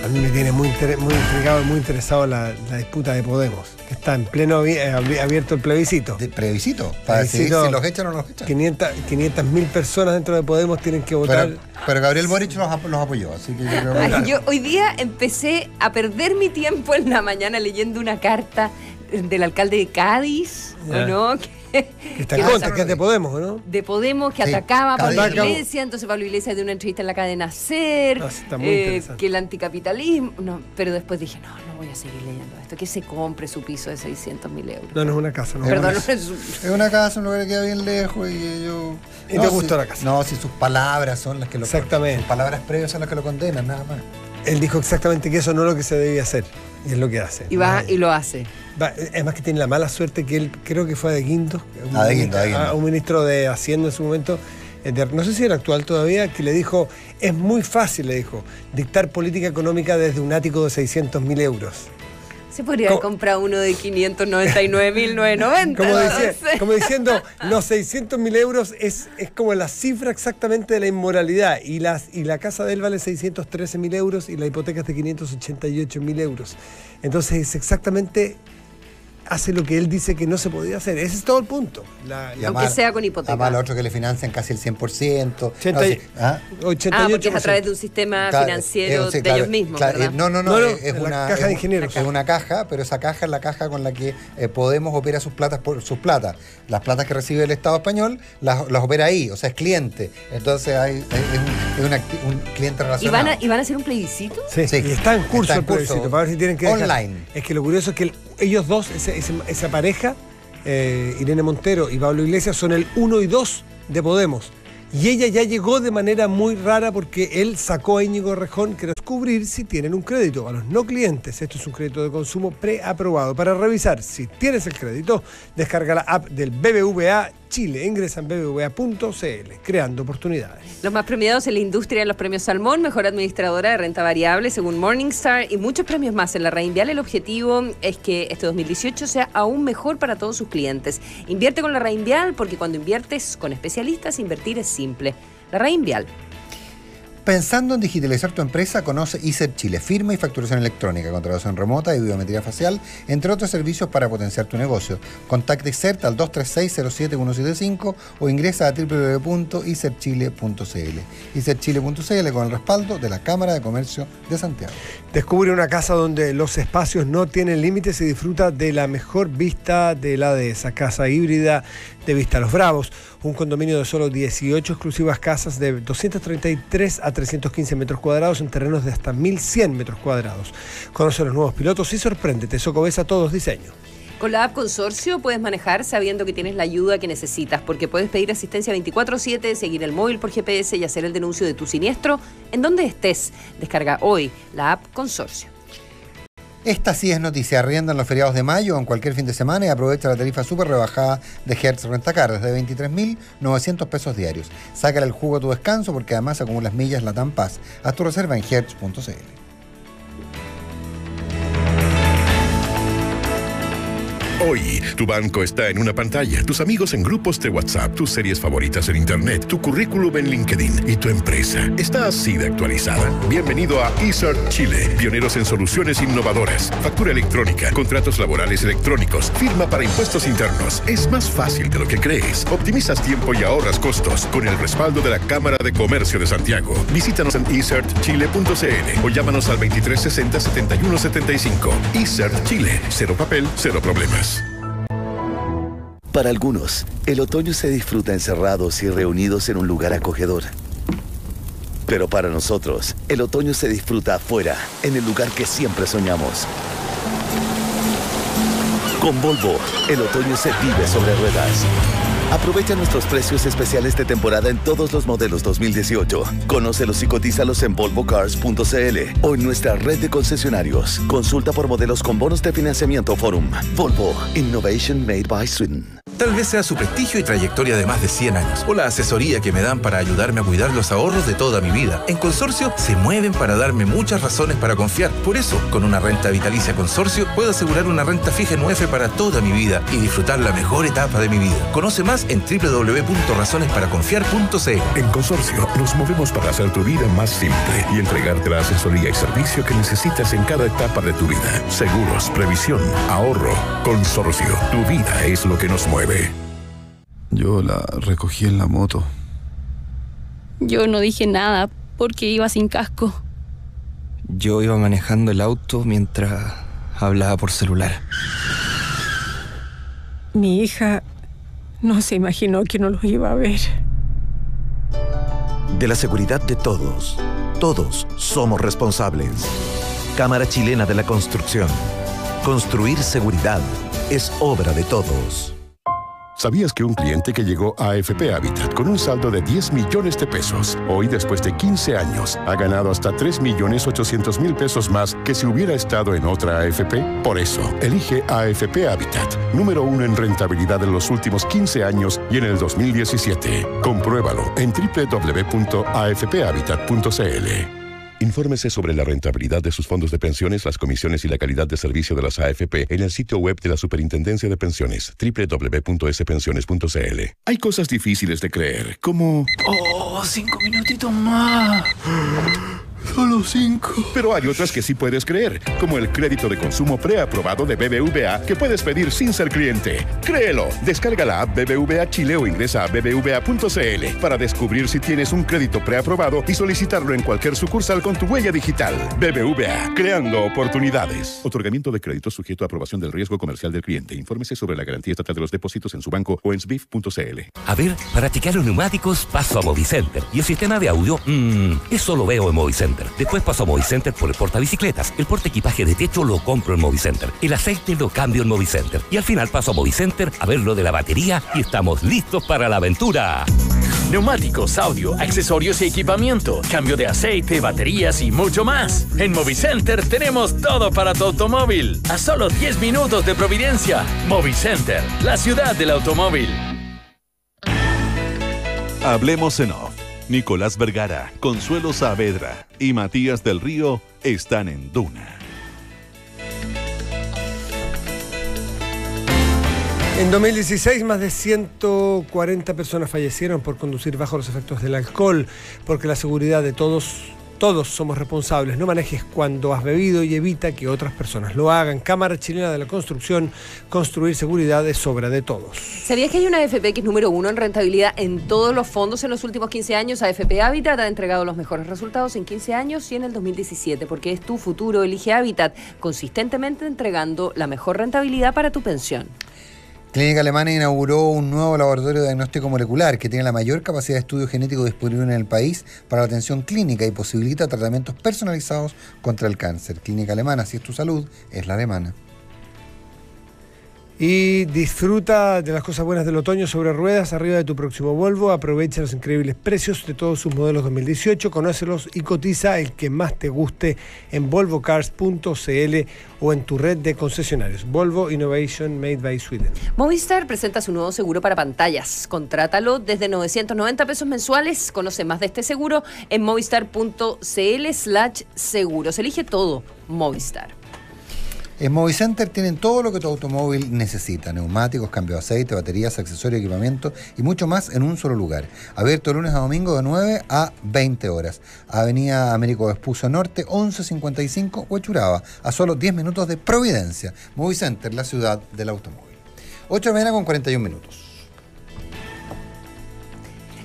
A mí me tiene muy intrigado y muy interesado la disputa de Podemos, que está en pleno abierto el plebiscito. ¿De plebiscito? Para decidir si los echan o no los echan. 500.000 personas dentro de Podemos tienen que votar. Pero Gabriel Boric los apoyó, así que yo creo que... Yo hoy día empecé a perder mi tiempo en la mañana leyendo una carta del alcalde de Cádiz, ¿o no? Que está en contra, que es de Podemos, ¿no? De Podemos, que Sí, atacaba a Pablo Cádiz. Iglesias. Entonces Pablo Iglesias dio una entrevista en la cadena SER, No, sí, está muy interesante. que el anticapitalismo... No, pero después dije, no voy a seguir leyendo esto. Que se compre su piso de 600.000 euros. No es una casa, ¿no? Perdón, Es no es Es una casa, un lugar que queda bien lejos y yo... ¿Y te gustó la casa? No, si sus palabras son las que lo... Exactamente. Sus palabras previas son las que lo condenan, nada más. Él dijo exactamente que eso no es lo que se debía hacer. Y es lo que hace. Y va y lo hace. Es más que tiene la mala suerte que él, creo que fue de Guindos, De Guindos. un ministro de Hacienda en su momento, no sé si era actual todavía, que le dijo, es muy fácil, le dijo, dictar política económica desde un ático de 600.000 euros. Se podría haber comprado uno de 599.990. Como diciendo, los 600.000 euros es como la cifra exactamente de la inmoralidad. Y la casa de él vale 613.000 euros y la hipoteca es de 588.000 euros. Entonces es exactamente... hace lo que él dice que no se podía hacer. Ese es todo el punto. Aunque sea con hipoteca. Además, los otros que le financian casi el 100%. 88%. Porque es a través de un sistema financiero de ellos mismos, ¿verdad? No, es la una caja de ingenieros. Es una caja, pero esa caja es la caja con la que Podemos opera sus platas por sus platas. Las platas que recibe el Estado español las opera ahí, o sea, es cliente. Entonces es un cliente relacionado. ¿Y van a hacer un plebiscito? Sí, y está en curso el plebiscito, para ver si tienen que dejar. Online. Es que lo curioso es que ellos dos, esa pareja, Irene Montero y Pablo Iglesias, son el 1 y 2 de Podemos. Y ella ya llegó de manera muy rara porque él sacó a Íñigo Errejón que descubrir si tienen un crédito. A los no clientes, esto es un crédito de consumo preaprobado. Para revisar si tienes el crédito, descarga la app del BBVA Chile. Ingresa en bbva.cl, creando oportunidades. Los más premiados en la industria en los premios Salmón, mejor administradora de renta variable según Morningstar y muchos premios más en la Reinvial. El objetivo es que este 2018 sea aún mejor para todos sus clientes. Invierte con la Reinvial porque cuando inviertes con especialistas, invertir es simple. La Reinvial. Pensando en digitalizar tu empresa, conoce ISET Chile, firma y facturación electrónica, contratación remota y biometría facial, entre otros servicios para potenciar tu negocio. Contacta ISET al 236-07175 o ingresa a www.isetchile.cl. isetchile.cl con el respaldo de la Cámara de Comercio de Santiago. Descubre una casa donde los espacios no tienen límites y disfruta de la mejor vista de la dehesa. Casa híbrida de Vista a los Bravos. Un condominio de solo 18 exclusivas casas de 233 a 315 metros cuadrados en terrenos de hasta 1.100 metros cuadrados. Conoce a los nuevos pilotos y sorpréndete. Socobesa Todos Diseño. Con la app Consorcio puedes manejar sabiendo que tienes la ayuda que necesitas, porque puedes pedir asistencia 24/7, seguir el móvil por GPS y hacer el denuncio de tu siniestro en donde estés. Descarga hoy la app Consorcio. Esta sí es noticia. Arrienda en los feriados de mayo o en cualquier fin de semana y aprovecha la tarifa súper rebajada de Hertz Rentacar desde 23.900 pesos diarios. Sácale el jugo a tu descanso porque además acumulas millas Latam Paz. Haz tu reserva en hertz.cl. Hoy, tu banco está en una pantalla, tus amigos en grupos de WhatsApp, tus series favoritas en Internet, tu currículum en LinkedIn y tu empresa está así de actualizada. Bienvenido a eCert Chile, pioneros en soluciones innovadoras, factura electrónica, contratos laborales electrónicos, firma para impuestos internos. Es más fácil de lo que crees. Optimizas tiempo y ahorras costos con el respaldo de la Cámara de Comercio de Santiago. Visítanos en ecertchile.cl o llámanos al 2360-7175. eCert Chile, cero papel, cero problemas. Para algunos, el otoño se disfruta encerrados y reunidos en un lugar acogedor. Pero para nosotros, el otoño se disfruta afuera, en el lugar que siempre soñamos. Con Volvo, el otoño se vive sobre ruedas. Aprovecha nuestros precios especiales de temporada en todos los modelos 2018. Conócelos y cotízalos en volvocars.cl o en nuestra red de concesionarios. Consulta por modelos con bonos de financiamiento Forum. Volvo, Innovation Made by Sweden. Tal vez sea su prestigio y trayectoria de más de 100 años, o la asesoría que me dan para ayudarme a cuidar los ahorros de toda mi vida. En Consorcio se mueven para darme muchas razones para confiar. Por eso, con una renta vitalicia Consorcio, puedo asegurar una renta fija en UEF para toda mi vida y disfrutar la mejor etapa de mi vida. Conoce más en www.razonesparaconfiar.cl. En Consorcio, nos movemos para hacer tu vida más simple y entregarte la asesoría y servicio que necesitas en cada etapa de tu vida. Seguros, previsión, ahorro. Consorcio, tu vida es lo que nos mueve. Yo la recogí en la moto. Yo no dije nada porque iba sin casco. Yo iba manejando el auto mientras hablaba por celular. Mi hija no se imaginó que no los iba a ver. De la seguridad de todos, todos somos responsables. Cámara Chilena de la Construcción. Construir seguridad es obra de todos. ¿Sabías que un cliente que llegó a AFP Habitat con un saldo de 10 millones de pesos, hoy después de 15 años, ha ganado hasta 3.800.000 pesos más que si hubiera estado en otra AFP? Por eso, elige AFP Habitat, número 1 en rentabilidad en los últimos 15 años y en el 2017. Compruébalo en www.afphabitat.cl. Infórmese sobre la rentabilidad de sus fondos de pensiones, las comisiones y la calidad de servicio de las AFP en el sitio web de la Superintendencia de Pensiones, www.spensiones.cl. Hay cosas difíciles de creer, como... 5 minutitos más. Solo 5. Pero hay otras que sí puedes creer, como el crédito de consumo preaprobado de BBVA que puedes pedir sin ser cliente. ¡Créelo! Descarga la app BBVA Chile o ingresa a bbva.cl para descubrir si tienes un crédito preaprobado y solicitarlo en cualquier sucursal con tu huella digital. BBVA, creando oportunidades. Otorgamiento de crédito sujeto a aprobación del riesgo comercial del cliente. Infórmese sobre la garantía estatal de los depósitos en su banco o en sbif.cl. A ver, para chequear los neumáticos paso a Movicenter. Y el sistema de audio, eso lo veo en Movicenter. Después paso a Movicenter por el portabicicletas. El portaequipaje de techo lo compro en Movicenter. El aceite lo cambio en Movicenter. Y al final paso a Movicenter a ver lo de la batería y estamos listos para la aventura. Neumáticos, audio, accesorios y equipamiento, cambio de aceite, baterías y mucho más. En Movicenter tenemos todo para tu automóvil. A solo 10 minutos de Providencia. Movicenter, la ciudad del automóvil. Hablemos en off. Nicolás Vergara, Consuelo Saavedra y Matías del Río están en Duna. En 2016, más de 140 personas fallecieron por conducir bajo los efectos del alcohol, porque la seguridad de todos somos responsables. No manejes cuando has bebido y evita que otras personas lo hagan. Cámara Chilena de la Construcción, construir seguridad es obra de todos. ¿Sabías que hay una AFP que es número 1 en rentabilidad en todos los fondos en los últimos 15 años? AFP Habitat ha entregado los mejores resultados en 15 años y en el 2017, porque es tu futuro. Elige Habitat, consistentemente entregando la mejor rentabilidad para tu pensión. Clínica Alemana inauguró un nuevo laboratorio de diagnóstico molecular que tiene la mayor capacidad de estudio genético disponible en el país para la atención clínica y posibilita tratamientos personalizados contra el cáncer. Clínica Alemana, si es tu salud, es la alemana. Y disfruta de las cosas buenas del otoño sobre ruedas arriba de tu próximo Volvo. Aprovecha los increíbles precios de todos sus modelos 2018. Conócelos y cotiza el que más te guste en volvocars.cl o en tu red de concesionarios. Volvo Innovation Made by Sweden. Movistar presenta su nuevo seguro para pantallas. Contrátalo desde 990 pesos mensuales. Conoce más de este seguro en movistar.cl/seguros. Elige todo. Movistar. En Movicenter tienen todo lo que tu automóvil necesita: neumáticos, cambio de aceite, baterías, accesorios, equipamiento y mucho más en un solo lugar. Abierto de lunes a domingo de 9 a 20 horas. Avenida Américo Vespucio Norte, 1155, Huechuraba, a solo 10 minutos de Providencia. Movicenter, la ciudad del automóvil. 8 de la mañana con 41 minutos.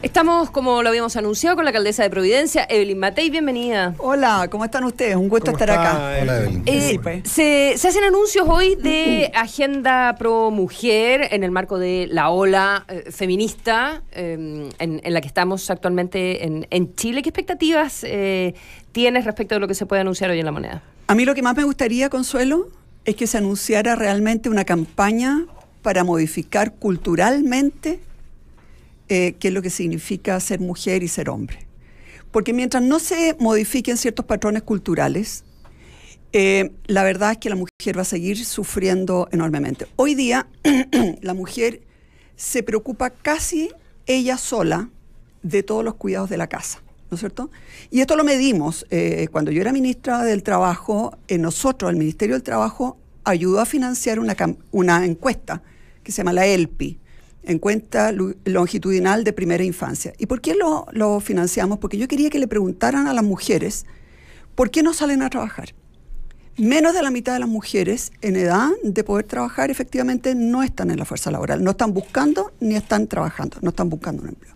Estamos, como lo habíamos anunciado, con la alcaldesa de Providencia, Evelyn Matei. Bienvenida. Hola, ¿cómo están ustedes? Un gusto estar acá. Hola, Evelyn. Sí, pues. Se hacen anuncios hoy de agenda pro mujer en el marco de la ola feminista en la que estamos actualmente en Chile. ¿Qué expectativas tienes respecto de lo que se puede anunciar hoy en La Moneda? A mí lo que más me gustaría, Consuelo, es que se anunciara realmente una campaña para modificar culturalmente qué es lo que significa ser mujer y ser hombre. Porque mientras no se modifiquen ciertos patrones culturales, la verdad es que la mujer va a seguir sufriendo enormemente. Hoy día la mujer se preocupa casi ella sola de todos los cuidados de la casa, ¿no es cierto? Y esto lo medimos. Cuando yo era ministra del Trabajo, nosotros, el Ministerio del Trabajo, ayudó a financiar una encuesta que se llama la ELPI, encuesta longitudinal de primera infancia. ¿Y por qué lo financiamos? Porque yo quería que le preguntaran a las mujeres por qué no salen a trabajar. Menos de la mitad de las mujeres en edad de poder trabajar efectivamente no están en la fuerza laboral, no están buscando ni están trabajando, no están buscando un empleo.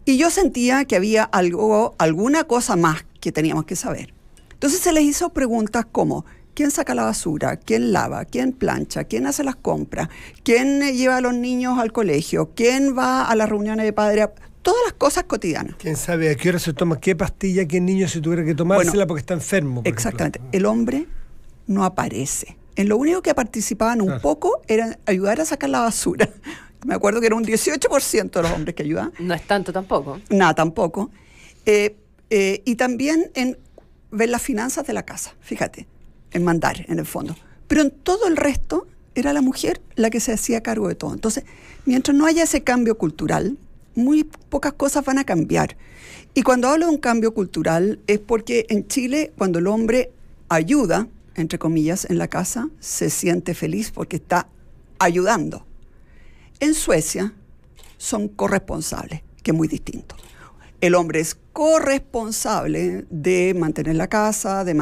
Y yo sentía que había alguna cosa más que teníamos que saber. Entonces se les hizo preguntas como: ¿quién saca la basura? ¿Quién lava? ¿Quién plancha? ¿Quién hace las compras? ¿Quién lleva a los niños al colegio? ¿Quién va a las reuniones de padres? Todas las cosas cotidianas. ¿Quién sabe a qué hora se toma qué pastilla, qué niño se tuviera que tomársela porque está enfermo? Exactamente. El hombre no aparece. En lo único que participaban un poco era ayudar a sacar la basura. Me acuerdo que era un 18% de los hombres que ayudaban. No es tanto tampoco. Nada, tampoco. Y también en ver las finanzas de la casa, fíjate, en mandar, en el fondo. Pero en todo el resto era la mujer la que se hacía cargo de todo. Entonces, mientras no haya ese cambio cultural, muy pocas cosas van a cambiar. Y cuando hablo de un cambio cultural es porque en Chile, cuando el hombre ayuda, entre comillas, en la casa, se siente feliz porque está ayudando. En Suecia son corresponsables, que es muy distinto. El hombre es corresponsable de mantener la casa, de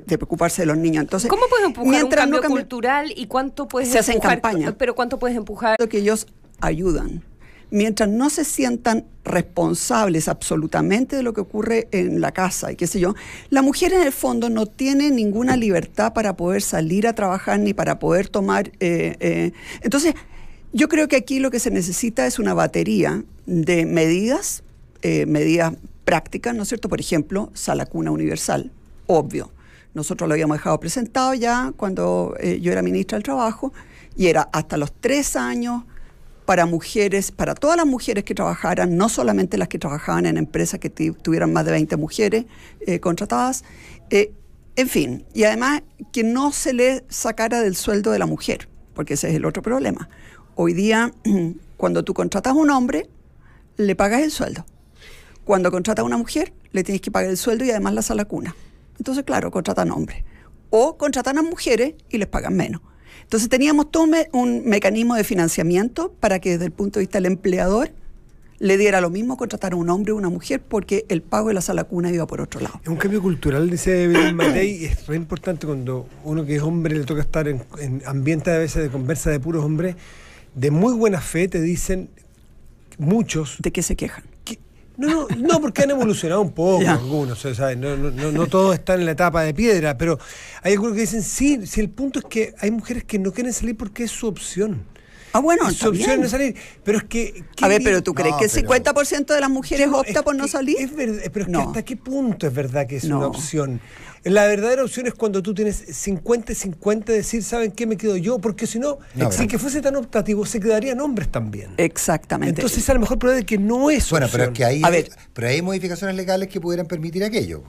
preocuparse de los niños. Entonces, ¿cómo puedes empujar un cambio cultural y cuánto puedes empujar? Se hacen campaña. Pero ¿cuánto puedes empujar? Que ellos ayudan. Mientras no se sientan responsables absolutamente de lo que ocurre en la casa y qué sé yo, la mujer en el fondo no tiene ninguna libertad para poder salir a trabajar ni para poder tomar... Entonces, yo creo que aquí lo que se necesita es una batería de medidas prácticas, ¿no es cierto? Por ejemplo, sala cuna universal, obvio. Nosotros lo habíamos dejado presentado ya cuando yo era ministra del Trabajo y era hasta los 3 años para mujeres, para todas las mujeres que trabajaran, no solamente las que trabajaban en empresas que tuvieran más de 20 mujeres contratadas, en fin, y además que no se le sacara del sueldo de la mujer, porque ese es el otro problema. Hoy día, cuando tú contratas a un hombre, le pagas el sueldo. Cuando contratas a una mujer, le tienes que pagar el sueldo y además la sala cuna. Entonces, claro, contratan hombres. O contratan a mujeres y les pagan menos. Entonces teníamos todo un mecanismo de financiamiento para que desde el punto de vista del empleador le diera lo mismo contratar a un hombre o una mujer porque el pago de la sala cuna iba por otro lado. Es un cambio cultural, dice Belén Matei, y es re importante cuando uno que es hombre le toca estar en ambientes a veces de conversa de puros hombres, de muy buena fe te dicen muchos... ¿De qué se quejan? No, porque han evolucionado un poco algunos, ¿sabes? No todos están en la etapa de piedra, pero hay algunos que dicen, sí, el punto es que hay mujeres que no quieren salir porque es su opción. Ah, bueno, es su opción no salir, pero es que... A ver, pero ¿tú crees que el 50% de las mujeres opta por no salir? Es verdad, pero es que ¿hasta qué punto es verdad que es una opción? La verdadera opción es cuando tú tienes 50-50, decir, ¿saben qué? Me quedo yo, porque si no, si que fuese tan optativo, se quedarían hombres también. Exactamente. Entonces, a lo mejor prueba de que no es opción. Bueno, pero es que hay modificaciones legales que pudieran permitir aquello.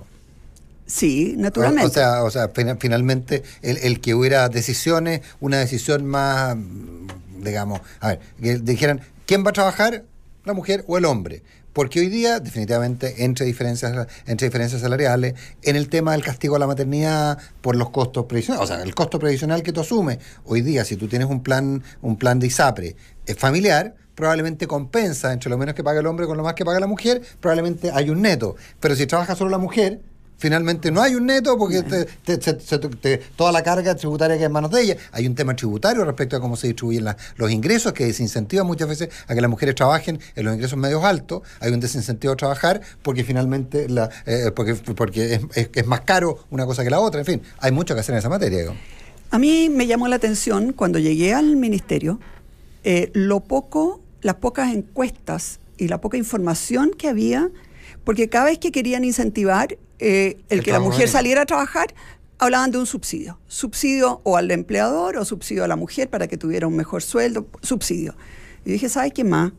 Sí, naturalmente. O sea, finalmente, el que hubiera decisiones, una decisión más, digamos, a ver, que dijeran, ¿quién va a trabajar? ¿La mujer o el hombre? Porque hoy día, definitivamente, entre diferencias salariales, en el tema del castigo a la maternidad por los costos previsionales, o sea, el costo previsional que tú asumes, hoy día, si tú tienes un plan de ISAPRE familiar, probablemente compensa entre lo menos que paga el hombre con lo más que paga la mujer, probablemente hay un neto. Pero si trabaja solo la mujer, finalmente no hay un neto porque toda la carga tributaria que es en manos de ella. Hay un tema tributario respecto a cómo se distribuyen los ingresos que desincentiva muchas veces a que las mujeres trabajen en los ingresos medios altos. Hay un desincentivo a trabajar porque finalmente porque es más caro una cosa que la otra. En fin, hay mucho que hacer en esa materia. A mí me llamó la atención cuando llegué al ministerio las pocas encuestas y la poca información que había, porque cada vez que querían incentivar el que la mujer saliera a trabajar, hablaban de un subsidio o al empleador o subsidio a la mujer para que tuviera un mejor sueldo, subsidio. Y dije, ¿sabes qué más?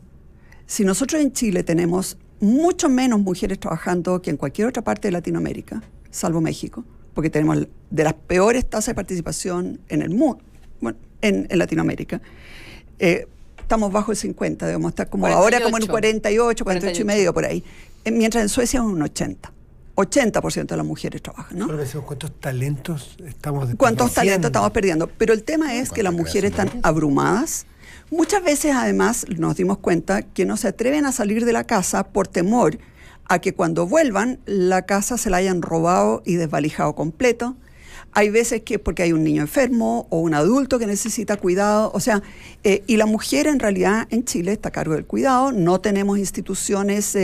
Si nosotros en Chile tenemos mucho menos mujeres trabajando que en cualquier otra parte de Latinoamérica, salvo México, porque tenemos de las peores tasas de participación en el mundo, en Latinoamérica, estamos bajo el 50, debemos estar como 48. ahora como en 48 y medio por ahí. Mientras en Suecia es un 80% de las mujeres trabajan, ¿no? Solo decimos cuántos talentos estamos perdiendo. Pero el tema es que las mujeres están abrumadas. Muchas veces, además, nos dimos cuenta que no se atreven a salir de la casa por temor a que cuando vuelvan, la casa se la hayan robado y desvalijado completo. Hay veces que porque hay un niño enfermo o un adulto que necesita cuidado. O sea, y la mujer en realidad en Chile está a cargo del cuidado. No tenemos instituciones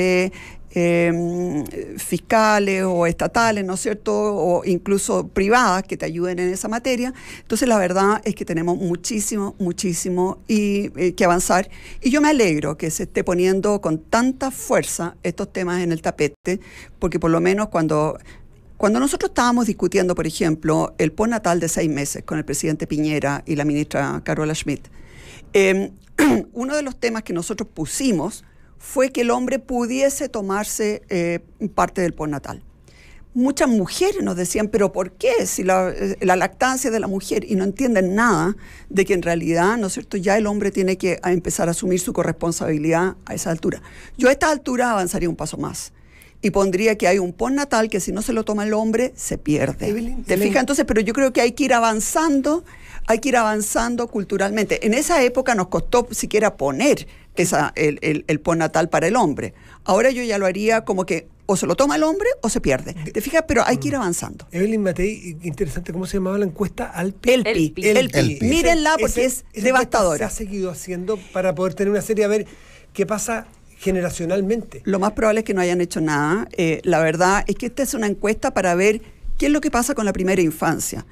fiscales o estatales, ¿no es cierto? O incluso privadas que te ayuden en esa materia. Entonces, la verdad es que tenemos muchísimo que avanzar. Y yo me alegro que se esté poniendo con tanta fuerza estos temas en el tapete, porque por lo menos cuando nosotros estábamos discutiendo, por ejemplo, el postnatal de 6 meses con el presidente Piñera y la ministra Carola Schmidt, uno de los temas que nosotros pusimos fue que el hombre pudiese tomarse parte del postnatal. Muchas mujeres nos decían, ¿pero por qué? Si la lactancia de la mujer, y no entienden nada de que en realidad, ¿no es cierto?, ya el hombre tiene que empezar a asumir su corresponsabilidad a esa altura. Yo a esta altura avanzaría un paso más y pondría que hay un postnatal que si no se lo toma el hombre, se pierde. ¿Te fijas? Entonces, pero yo creo que hay que ir avanzando culturalmente. En esa época nos costó siquiera poner el postnatal para el hombre. Ahora yo ya lo haría como que o se lo toma el hombre o se pierde. ¿Te fijas? Pero hay que ir avanzando. Evelyn Matei, interesante, ¿cómo se llamaba la encuesta? Alpi. Mírenla porque es devastadora. Se ha seguido haciendo para poder tener una serie a ver qué pasa generacionalmente. Lo más probable es que no hayan hecho nada. La verdad es que esta es una encuesta para ver qué es lo que pasa con la primera infancia.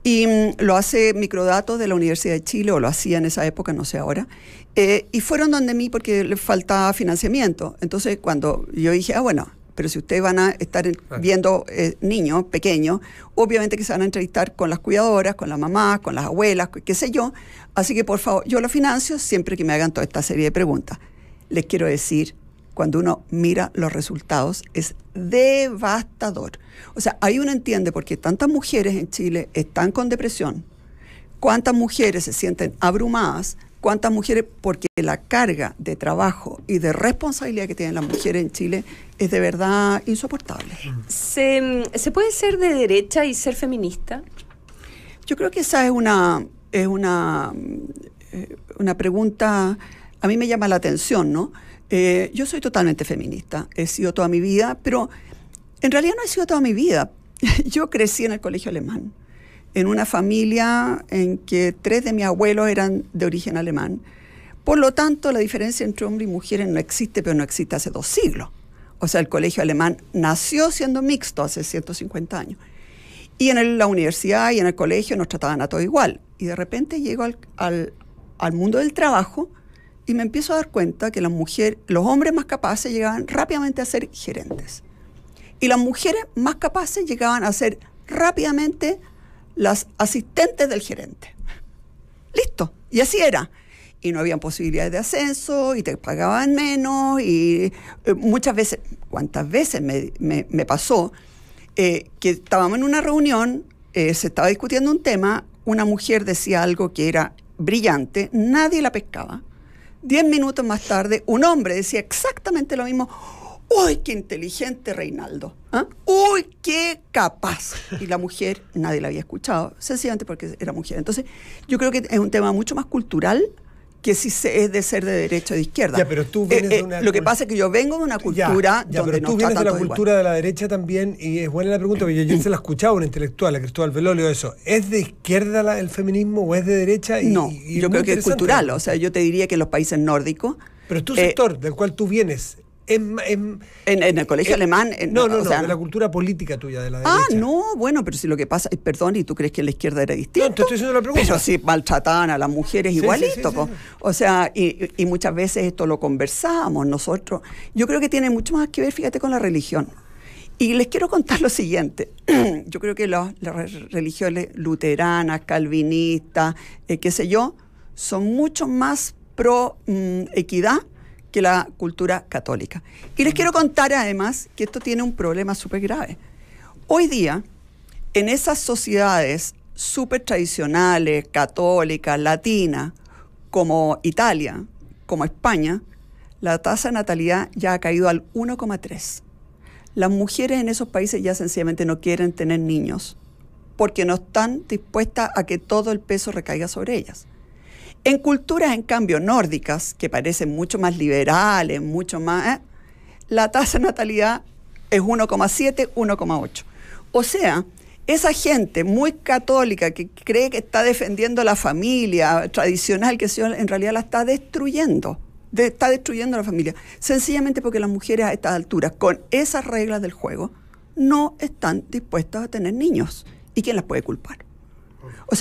Y lo hace Microdatos de la Universidad de Chile, o lo hacía en esa época, no sé ahora. Y fueron donde mí porque les faltaba financiamiento. Entonces, cuando yo dije, bueno, pero si ustedes van a estar viendo niños pequeños, obviamente que se van a entrevistar con las cuidadoras, con las mamás, con las abuelas, qué sé yo. Así que, por favor, yo lo financio siempre que me hagan toda esta serie de preguntas. Les quiero decir, cuando uno mira los resultados, es devastador. O sea, ahí uno entiende por qué tantas mujeres en Chile están con depresión, cuántas mujeres se sienten abrumadas, cuántas mujeres, porque la carga de trabajo y de responsabilidad que tienen las mujeres en Chile es de verdad insoportable. ¿Se puede ser de derecha y ser feminista? Yo creo que esa es una pregunta, a mí me llama la atención, ¿no? Yo soy totalmente feminista, he sido toda mi vida, pero en realidad no he sido toda mi vida. Yo crecí en el colegio alemán, en una familia en que 3 de mis abuelos eran de origen alemán. Por lo tanto, la diferencia entre hombres y mujeres no existe, pero no existe hace 2 siglos. O sea, el colegio alemán nació siendo mixto hace 150 años. Y en la universidad y en el colegio nos trataban a todos igual. Y de repente llego al mundo del trabajo y me empiezo a dar cuenta que los hombres más capaces llegaban rápidamente a ser gerentes. Y las mujeres más capaces llegaban a ser rápidamente las asistentes del gerente. Listo. Y así era. Y no habían posibilidades de ascenso, y te pagaban menos, y muchas veces, ¿cuántas veces me pasó? Que estábamos en una reunión, se estaba discutiendo un tema, una mujer decía algo que era brillante, nadie la pescaba. 10 minutos más tarde, un hombre decía exactamente lo mismo. ¡Uy, qué inteligente Reinaldo! ¿Ah? ¡Uy, qué capaz! Y la mujer, nadie la había escuchado, sencillamente porque era mujer. Entonces, yo creo que es un tema mucho más cultural que si es de ser de derecha o de izquierda. Ya, pero tú vienes de una... Lo que pasa es que yo vengo de una cultura donde pero tú vienes de la cultura de la derecha también, y es buena la pregunta, porque yo se la escuchaba una intelectual, a Cristóbal Velolio, eso. ¿Es de izquierda el feminismo o es de derecha? No, yo creo que es cultural. O sea, yo te diría que en los países nórdicos... Pero tu sector, del cual tú vienes... En el colegio alemán... No, de la cultura política tuya, de la derecha. No, bueno, pero si lo que pasa... Perdón, ¿y tú crees que la izquierda era distinta? No, te estoy haciendo la pregunta. Pero sí maltrataban a las mujeres igualito. Sí. O sea, y muchas veces esto lo conversábamos nosotros. Yo creo que tiene mucho más que ver, fíjate, con la religión. Y les quiero contar lo siguiente. Yo creo que las religiones luteranas, calvinistas, qué sé yo, son mucho más pro equidad que la cultura católica. Y les quiero contar además que esto tiene un problema súper grave. Hoy día, en esas sociedades súper tradicionales, católicas, latinas, como Italia, como España, la tasa de natalidad ya ha caído al 1,3. Las mujeres en esos países ya sencillamente no quieren tener niños porque no están dispuestas a que todo el peso recaiga sobre ellas. En culturas, en cambio, nórdicas, que parecen mucho más liberales, mucho más... la tasa de natalidad es 1,7, 1,8. O sea, esa gente muy católica que cree que está defendiendo la familia tradicional, que en realidad la está destruyendo. Está destruyendo la familia. Sencillamente porque las mujeres a estas alturas, con esas reglas del juego, no están dispuestas a tener niños. ¿Y quién las puede culpar? O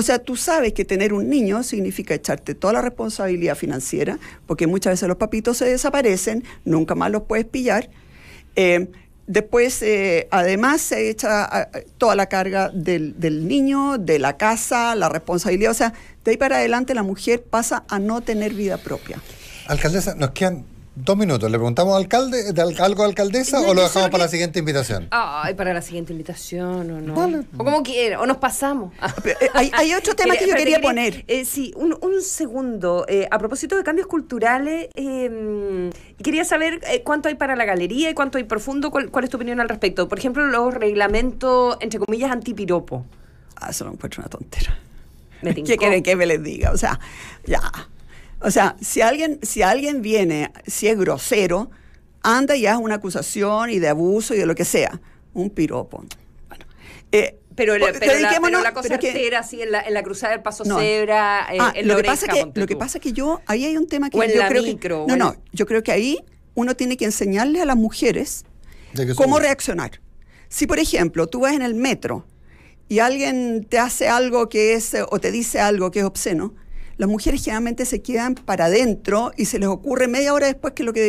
sea, tú sabes que tener un niño significa echarte toda la responsabilidad financiera, porque muchas veces los papitos se desaparecen, nunca más los puedes pillar. Después, además, se echa toda la carga del niño, de la casa, la responsabilidad. O sea, de ahí para adelante la mujer pasa a no tener vida propia. Alcaldesa, nos quedan 2 minutos. ¿Le preguntamos al alcalde, algo a alcaldesa o lo dejamos para la siguiente invitación? Ay, para la siguiente invitación o no. Vale. O como quiera, o nos pasamos. Hay otro tema que yo quería poner. Sí, un segundo. A propósito de cambios culturales, quería saber cuánto hay para la galería y cuánto hay profundo. ¿Cuál es tu opinión al respecto? Por ejemplo, los reglamentos, entre comillas, antipiropo. Eso lo encuentro una tontera. ¿Qué quieren que me les diga? O sea, ya... O sea, si alguien viene, si es grosero, anda y hace una acusación y de abuso y de lo que sea. Un piropo. Bueno, pero la cosa entera, así en la cruzada del Paso Cebra, en la Oreja. Lo que pasa es que ahí hay un tema que o en yo la creo micro. Que, yo creo que ahí uno tiene que enseñarle a las mujeres cómo reaccionar. Si, por ejemplo, tú vas en el metro y alguien te hace algo que es, o te dice algo que es obsceno, las mujeres generalmente se quedan para adentro y se les ocurre media hora después que lo que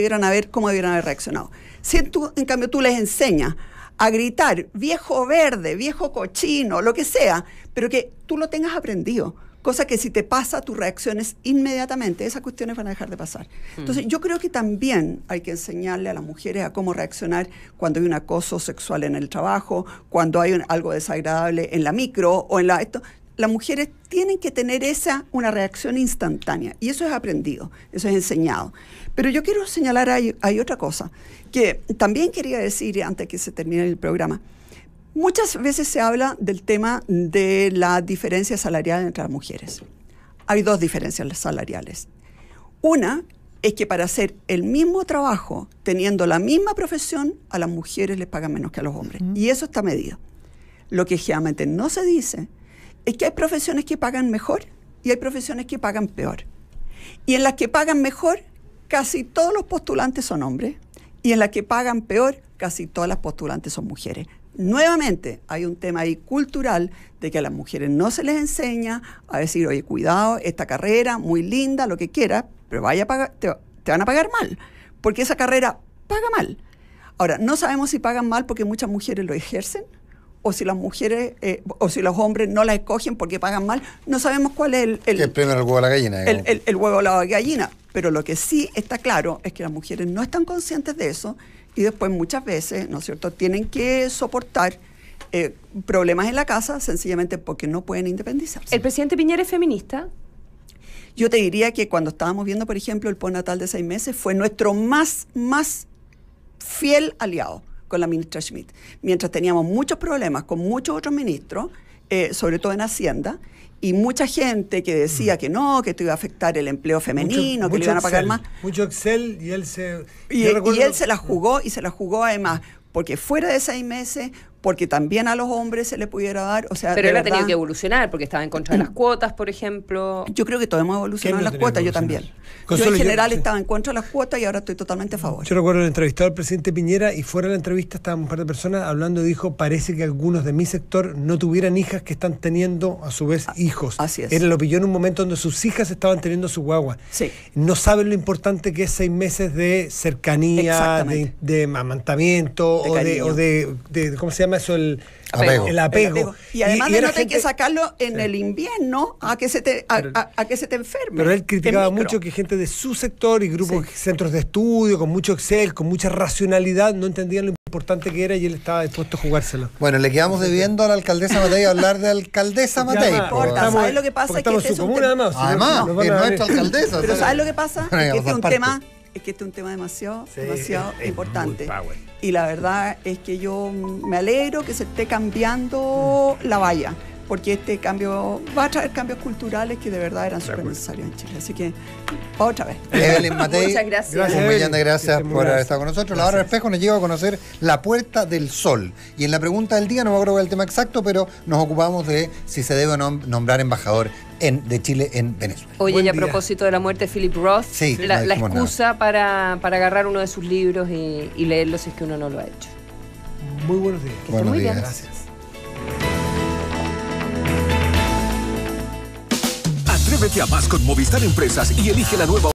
cómo debieran haber reaccionado. Si en cambio tú les enseñas a gritar viejo verde, viejo cochino, lo que sea, pero que tú lo tengas aprendido, cosa que si te pasa, tú reacciones inmediatamente, esas cuestiones van a dejar de pasar. Entonces yo creo que también hay que enseñarle a las mujeres a cómo reaccionar cuando hay un acoso sexual en el trabajo, cuando hay algo desagradable en la micro o en esto. Las mujeres tienen que tener una reacción instantánea, y eso es aprendido, eso es enseñado. Pero yo quiero señalar, hay otra cosa, que también quería decir antes que se termine el programa. Muchas veces se habla del tema de la diferencia salarial entre las mujeres. Hay 2 diferencias salariales. Una es que para hacer el mismo trabajo, teniendo la misma profesión, a las mujeres les pagan menos que a los hombres. Y eso está medido. Lo que generalmente no se dice es que hay profesiones que pagan mejor y hay profesiones que pagan peor. Y en las que pagan mejor, casi todos los postulantes son hombres, y en las que pagan peor, casi todas las postulantes son mujeres. Nuevamente, hay un tema ahí cultural de que a las mujeres no se les enseña a decir, oye, cuidado, esta carrera, muy linda, lo que quieras, pero vaya a pagar, te van a pagar mal, porque esa carrera paga mal. Ahora, no sabemos si pagan mal porque muchas mujeres lo ejercen, o si las mujeres, o si los hombres no la escogen porque pagan mal. No sabemos cuál es el primero, el huevo o la gallina. El huevo o la gallina. Pero lo que sí está claro es que las mujeres no están conscientes de eso y después muchas veces, ¿no es cierto?, tienen que soportar problemas en la casa sencillamente porque no pueden independizarse. ¿El presidente Piñera es feminista? Yo te diría que cuando estábamos viendo, por ejemplo, el postnatal de 6 meses, fue nuestro más fiel aliado con la ministra Schmidt. Mientras teníamos muchos problemas con muchos otros ministros, sobre todo en Hacienda, y mucha gente que decía que no, que esto iba a afectar el empleo femenino, que le iban a pagar más. Mucho Excel, y él se... Y él se la jugó, y se la jugó además, porque fuera de 6 meses, porque también a los hombres se le pudiera dar, o sea... Pero él ha tenido que evolucionar, porque estaba en contra de las cuotas, por ejemplo. Yo creo que todos hemos evolucionado en las cuotas, yo también. Yo en general estaba en contra de las cuotas y ahora estoy totalmente a favor. Yo recuerdo el entrevistado al presidente Piñera y fuera de la entrevista estaban un par de personas hablando y dijo, parece que algunos de mi sector no tuvieran hijas que están teniendo a su vez hijos. Así es. Él lo pilló en un momento donde sus hijas estaban teniendo su guagua. Sí. No saben lo importante que es 6 meses de cercanía, de amamantamiento, o de ¿cómo se llama eso? El apego. Y además era no hay que sacarlo en el invierno a que se te enferme. Pero él criticaba mucho que gente de su sector y grupos, centros de estudio, con mucho Excel, con mucha racionalidad, no entendían lo importante que era y él estaba dispuesto a jugárselo. Bueno, le quedamos debiendo a la alcaldesa Matei hablar de alcaldesa Matei. No importa, ¿sabes lo que pasa? Es que este es un tema... Además, es nuestra alcaldesa. Pero ¿sabes lo que pasa? Es que este es un tema demasiado importante. Y la verdad es que yo me alegro que se esté cambiando la valla, porque este cambio va a traer cambios culturales que de verdad eran súper necesarios en Chile. Así que, otra vez. Evelyn Matei, muchas gracias. Un millón de gracias por haber estado con nosotros. La hora del espejo nos lleva a conocer la Puerta del Sol. Y en la pregunta del día, no me acuerdo el tema exacto, pero nos ocupamos de si se debe o no nombrar embajador de Chile en Venezuela. Oye, y a propósito de la muerte de Philip Roth, la excusa para agarrar uno de sus libros y leerlo si es que uno no lo ha hecho. Muy buenos días. Buenos días. Gracias. Atrévete a más con Movistar Empresas y elige la nueva